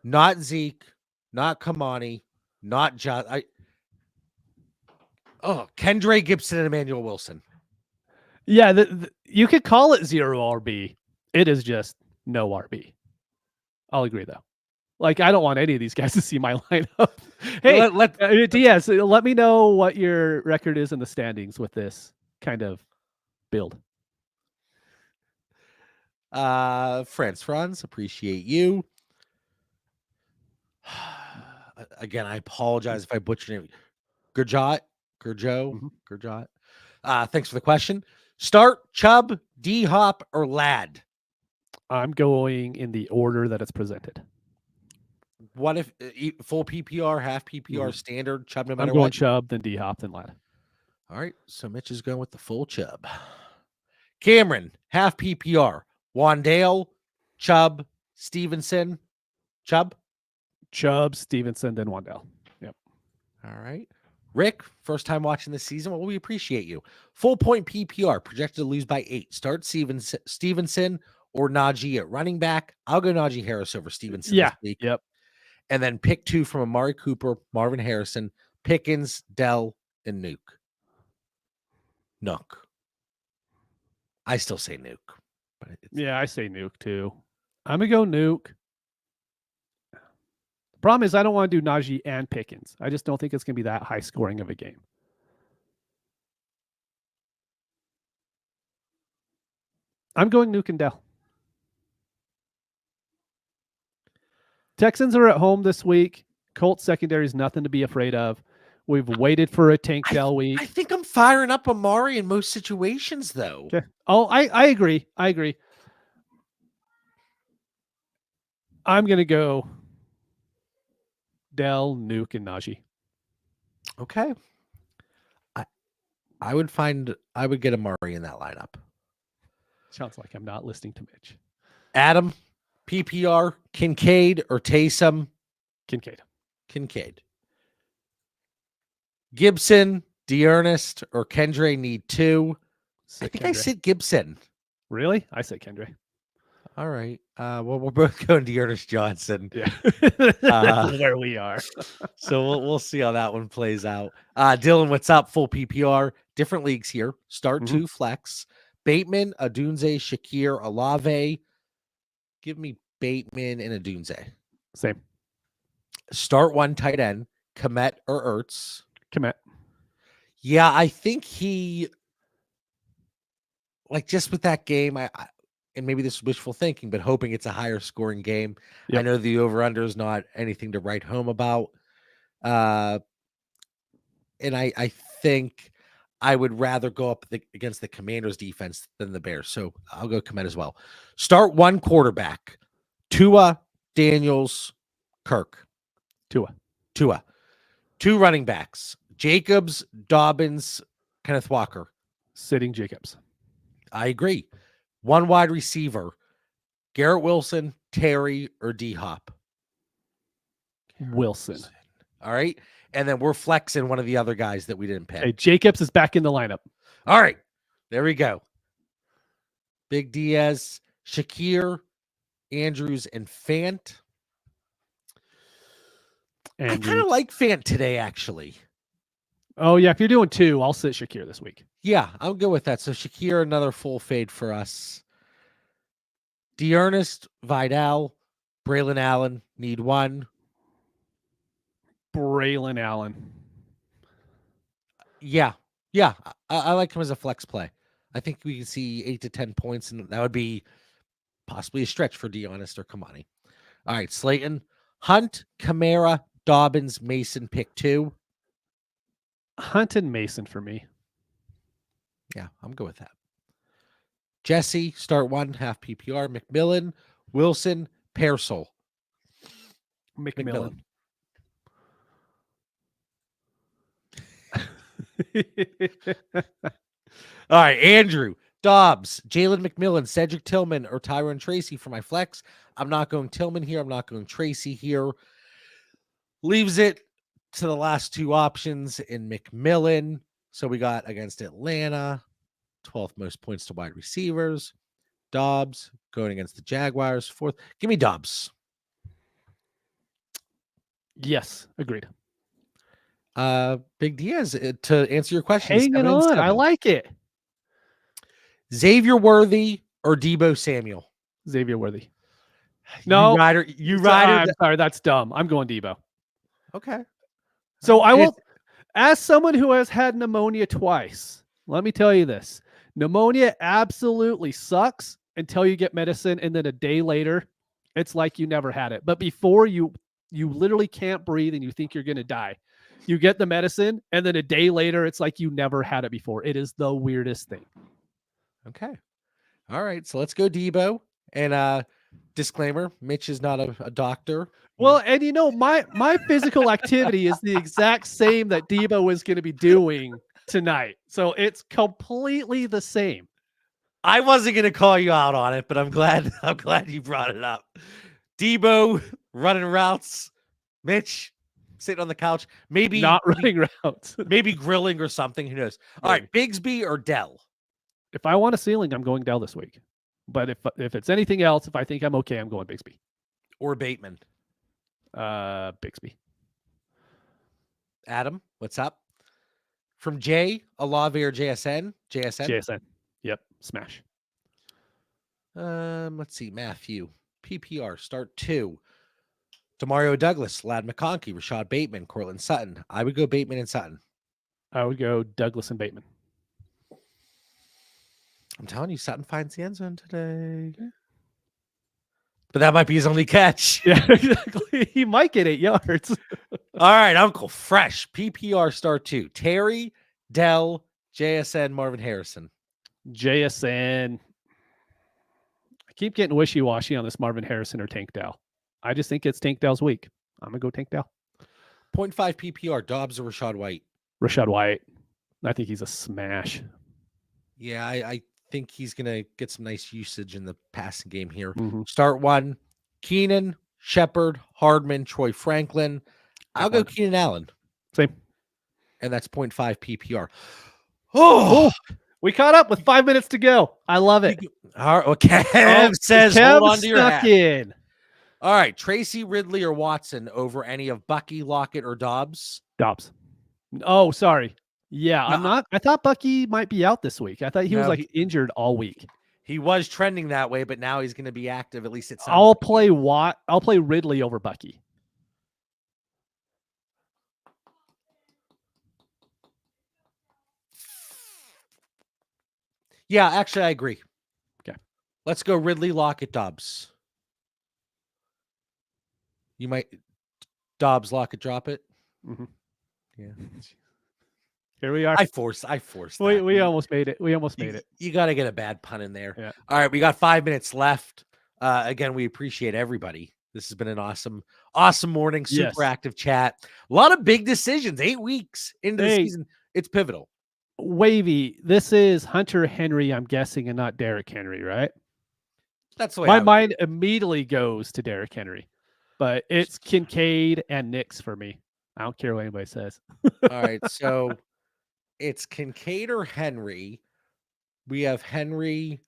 not Zeke, not Kamani, not Kendre Gibson and Emmanuel Wilson. Yeah, you could call it 0 RB. It is just no RB. I'll agree, though. Like, I don't want any of these guys to see my lineup. Hey, Diaz, let me know what your record is in the standings with this kind of build. Franz, appreciate you. Again, I apologize if I butchered it. Gurjot. Thanks for the question. Start Chubb, D Hop, or Lad? I'm going in the order that it's presented. What if full PPR, half PPR, standard Chubb? No matter I'm going what. Chubb, then D Hop, then Lad. All right, so Mitch is going with the full Chubb. Cameron, half PPR. Wandale, Chubb, Stevenson, Chubb, Stevenson, then Wandale. Yep. All right. Rick, first time watching this season. Well, we appreciate you. Full point PPR, projected to lose by 8. Start Stevenson or Najee at running back. I'll go Najee Harris over Stevenson this week. Yep. And then pick 2 from Amari Cooper, Marvin Harrison, Pickens, Dell, and Nook. I still say Nuke. But I say Nuke too. I'm going to go Nuke. Problem is, I don't want to do Najee and Pickens. I just don't think it's going to be that high scoring of a game. I'm going Nuke and Dell. Texans are at home this week. Colts secondary is nothing to be afraid of. We've waited for a Tank Dell week. I think I'm firing up Amari in most situations, though. Okay. Oh, I agree. I'm going to go Dell, Nuke, and Najee. Okay. I would get Amari in that lineup. Sounds like I'm not listening to Mitch. Adam, PPR, Kincaid or Taysom? Kincaid. Gibson, Dearnest, or Kendre need 2. I think I said Gibson. Really? I said Kendre. All right. Well, we're both going to Ernest Johnson. Yeah. That's where we are. So we'll see how that one plays out. Dylan, what's up? Full PPR. Different leagues here. Start 2 flex. Bateman, Adunze, Shakir, Olave. Give me Bateman and Adunze. Same. Start 1 tight end. Komet or Ertz. Komet. Yeah, I think he, like, just with that game, and maybe this is wishful thinking, but hoping it's a higher scoring game. Yep. I know the over-under is not anything to write home about, And I think I would rather go up against the Commanders defense than the Bears. So I'll go Komet as well. Start one quarterback. Tua, Daniels, Kirk. Tua. Two running backs. Jacobs, Dobbins, Kenneth Walker. Sitting Jacobs. I agree. One wide receiver. Garrett Wilson, Terry, or D-Hop. Wilson. All right. And then we're flexing one of the other guys that we didn't pick. Okay, Jacobs is back in the lineup. All right. There we go. Big Diaz, Shakir, Andrews, and Fant. I kind of like Fant today, actually. Oh, yeah. If you're doing two, I'll sit Shakir this week. Yeah, I'm good with that. So Shakir, another full fade for us. D'Ernest, Vidal, Braylon Allen, need one. Braylon Allen. Yeah. I like him as a flex play. I think we can see 8 to 10 points, and that would be possibly a stretch for D'Ernest or Kamani. All right, Slayton, Hunt, Kamara, Dobbins, Mason, pick 2. Hunt and Mason for me. Yeah, I'm good with that. Jesse, start 1, half PPR. McMillan, Wilson, Pearsall. McMillan. All right, Andrew, Dobbs, Jalen McMillan, Cedric Tillman, or Tyron Tracy for my flex. I'm not going Tillman here. I'm not going Tracy here. Leaves it to the last two options in McMillan. So we got against Atlanta, 12th most points to wide receivers. Dobbs going against the Jaguars, 4th. Give me Dobbs. Yes, agreed. Big Diaz, to answer your question. Hanging on. I like it. Xavier Worthy or Deebo Samuel? Xavier Worthy. No. You rider. I'm sorry, that's dumb. I'm going Deebo. Okay. So I will, as someone who has had pneumonia twice, let me tell you this. Pneumonia absolutely sucks until you get medicine, and then a day later, it's like you never had it. But before you literally can't breathe and you think you're going to die. You get the medicine, and then a day later, it's like you never had it before. It is the weirdest thing. Okay. All right. So let's go Deebo. And disclaimer, Mitch is not a doctor. Well, and you know, my physical activity is the exact same that Deebo is going to be doing tonight. So it's completely the same. I wasn't going to call you out on it, but I'm glad you brought it up. Deebo running routes. Mitch sitting on the couch. Maybe not running routes. Maybe grilling or something. Who knows? All right, Bigsby or Dell? If I want a ceiling, I'm going Dell this week. But if it's anything else, if I think I'm okay, I'm going Bigsby. Or Bateman? Bigsby. Adam, what's up? From Jay, Olave or JSN? JSN. Yep. Smash. Let's see. Matthew. PPR. Start 2. Demario Douglas, Lad McConkey, Rashad Bateman, Cortland Sutton. I would go Bateman and Sutton. I would go Douglas and Bateman. I'm telling you, Sutton finds the end zone today. But that might be his only catch. Yeah, exactly. He might get 8 yards. All right, Uncle Fresh. PPR start 2. Terry, Dell, JSN, Marvin Harrison. JSN. I keep getting wishy-washy on this Marvin Harrison or Tank Dell. I just think it's Tank Dell's week. I'm going to go Tank Dell. 0.5 PPR, Dobbs or Rashad White? Rashad White. I think he's a smash. Yeah, I think he's going to get some nice usage in the passing game here. Mm-hmm. Start 1. Keenan, Shepard, Hardman, Troy Franklin. I'll go Keenan Allen. Same. And that's 0.5 PPR. Oh, we caught up with 5 minutes to go. I love it. Okay. Kev says, Kev hold on to your hat. in. All right. Tracy, Ridley, or Watson over any of Bucky, Lockett, or Dobbs? Dobbs. Oh, sorry. Yeah, No, I'm not. I thought Bucky might be out this week. I thought he was injured all week. He was trending that way, but now he's going to be active. At least it's. I'll play Ridley over Bucky. Yeah, actually, I agree. Okay. Let's go Ridley, Lockett, Dobbs. You might Dobbs, Lockett, drop it. Mhm. Yeah. Here we are. I forced that. We almost made it. We almost made You, it. you got to get a bad pun in there. Yeah. All right, we got 5 minutes left. Again, we appreciate everybody. This has been an awesome morning, super Yes. active chat. A lot of big decisions. 8 weeks into the Hey, season, it's pivotal. Wavy, this is Hunter Henry, I'm guessing, and not Derrick Henry, right? That's the way My I would mind immediately goes to Derrick Henry, but it's Kincaid and Knicks for me. I don't care what anybody says. All right, so it's Kincaid or Henry. We have Henry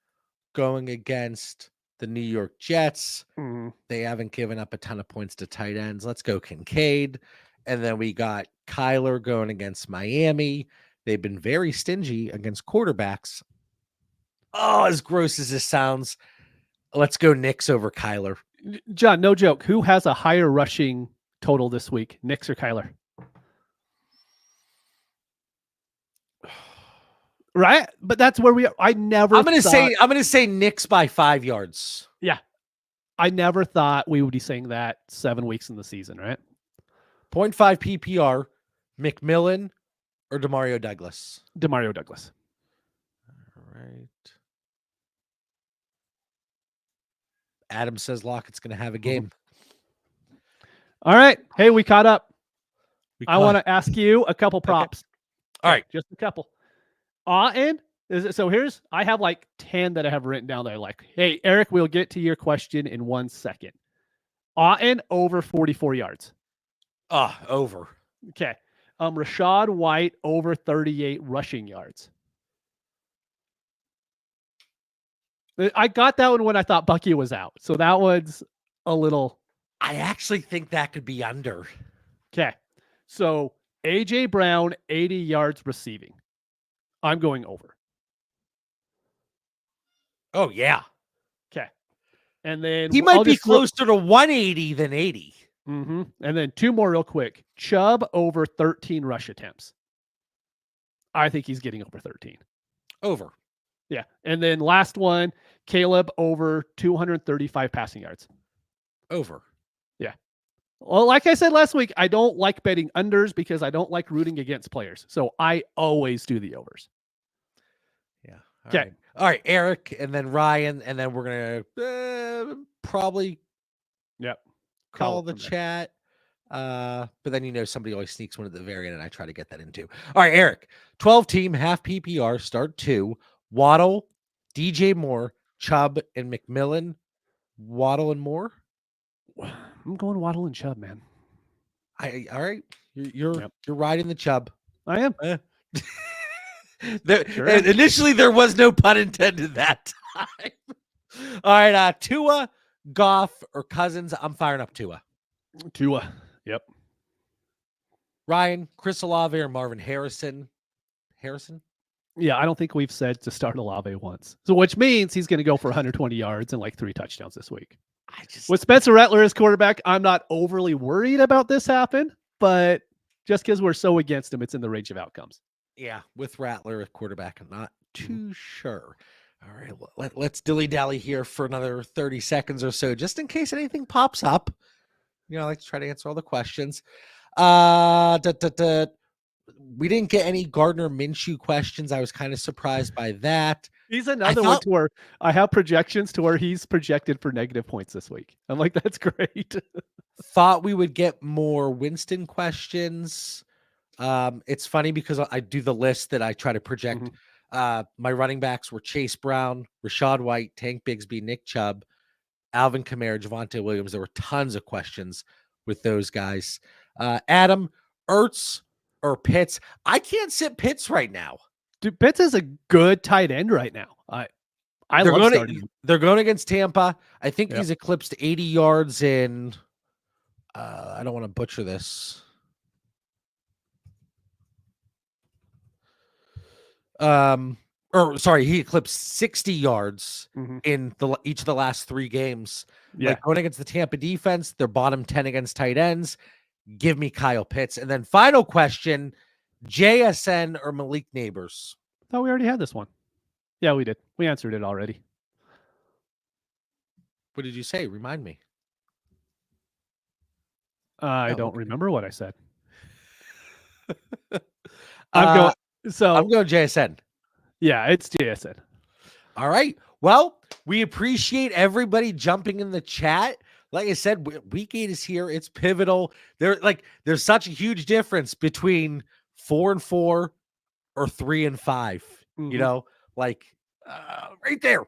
going against the New York Jets. Mhm. They haven't given up a ton of points to tight ends. Let's go Kincaid. And then we got Kyler going against Miami. They've been very stingy against quarterbacks. Oh, as gross as this sounds, let's go Knicks over Kyler. John, no joke. Who has a higher rushing total this week, Knicks or Kyler? Right? But that's where we are. I never I'm gonna thought, say Knicks by 5 yards. yeah. I never thought we would be saying that 7 weeks in the season, right? 0.5 PPR, McMillan or Demario Douglas. Demario Douglas. All right. Adam says Lockett's gonna have a game. All right. Hey, we caught up. I caught- want to ask you a couple props. All right. Just a couple. And so here's, I have like 10 that I have written down that I like. Hey, Eric, we'll get to your question in 1 second. Otten over 44 yards. Over. Okay. Rashad White over 38 rushing yards. I got that one when I thought Bucky was out. So that one's a little. I actually think that could be under. Okay. So AJ Brown, 80 yards receiving. I'm going over. Oh, yeah. Okay. And then He might be closer to 180 than 80. And then 2 more real quick. Chubb over 13 rush attempts. I think he's getting over 13. Over. Yeah. And then last one, Caleb over 235 passing yards. Over. Yeah. Well, like I said last week, I don't like betting unders because I don't like rooting against players. So I always do the overs. Yeah. Okay. All right, Eric, and then Ryan, and then we're gonna probably call the chat. But then somebody always sneaks one at the very end, and I try to get that into. All right, Eric, 12 team half PPR start 2. Waddle, DJ Moore, Chubb, and McMillan. Waddle and Moore. I'm going Waddle and Chubb, man. All right. You're riding the Chubb. I am. Initially, there was no pun intended that time. All right, Tua, Goff, or Cousins. I'm firing up Tua. Tua. Yep. Ryan, Chris Olave, or Marvin Harrison. Harrison. Yeah, I don't think we've said to start Olave once. So which means he's going to go for 120 yards and like 3 touchdowns this week. With Spencer Rattler as quarterback, I'm not overly worried about this happen, but just because we're so against him, it's in the range of outcomes. Yeah, with Rattler at quarterback, I'm not too sure. All right, let's dilly-dally here for another 30 seconds or so, just in case anything pops up. I like to try to answer all the questions. We didn't get any Gardner Minshew questions. I was kind of surprised by that. He's another one to where I have projections to where he's projected for negative points this week. I'm like, that's great. Thought we would get more Winston questions. It's funny because I do the list that I try to project. My running backs were Chase Brown, Rashad White, Tank Bigsby, Nick Chubb, Alvin Kamara, Javonte Williams. There were tons of questions with those guys. Adam, Ertz or Pitts? I can't sit Pitts right now. Dude, Pitts is a good tight end right now. I love starting him. They're going against Tampa. I think he's eclipsed 80 yards in. I don't want to butcher this. He eclipsed 60 yards in each of the last 3 games. Yeah. Like going against the Tampa defense, they're bottom 10 against tight ends. Give me Kyle Pitts. And then final question, JSN or Malik Neighbors? I thought we already had this one. Yeah, we did. We answered it already. What did you say? Remind me. I don't remember what I said. I'm going. I'm So going JSN. yeah, it's JSN. All right. Well, we appreciate everybody jumping in the chat. Like I said, week 8 is here. It's pivotal. There's such a huge difference between 4-4 or 3-5. You Mhm. know, like right there.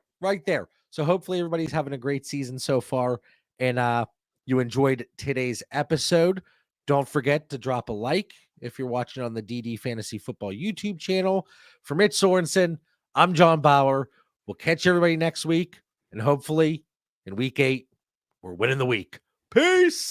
So hopefully everybody's having a great season so far, and you enjoyed today's episode. Don't forget to drop a like if you're watching on the DD Fantasy Football YouTube channel. For Mitch Sorensen, I'm John Bauer. We'll catch everybody next week, and hopefully in week 8, we're winning the week. Peace.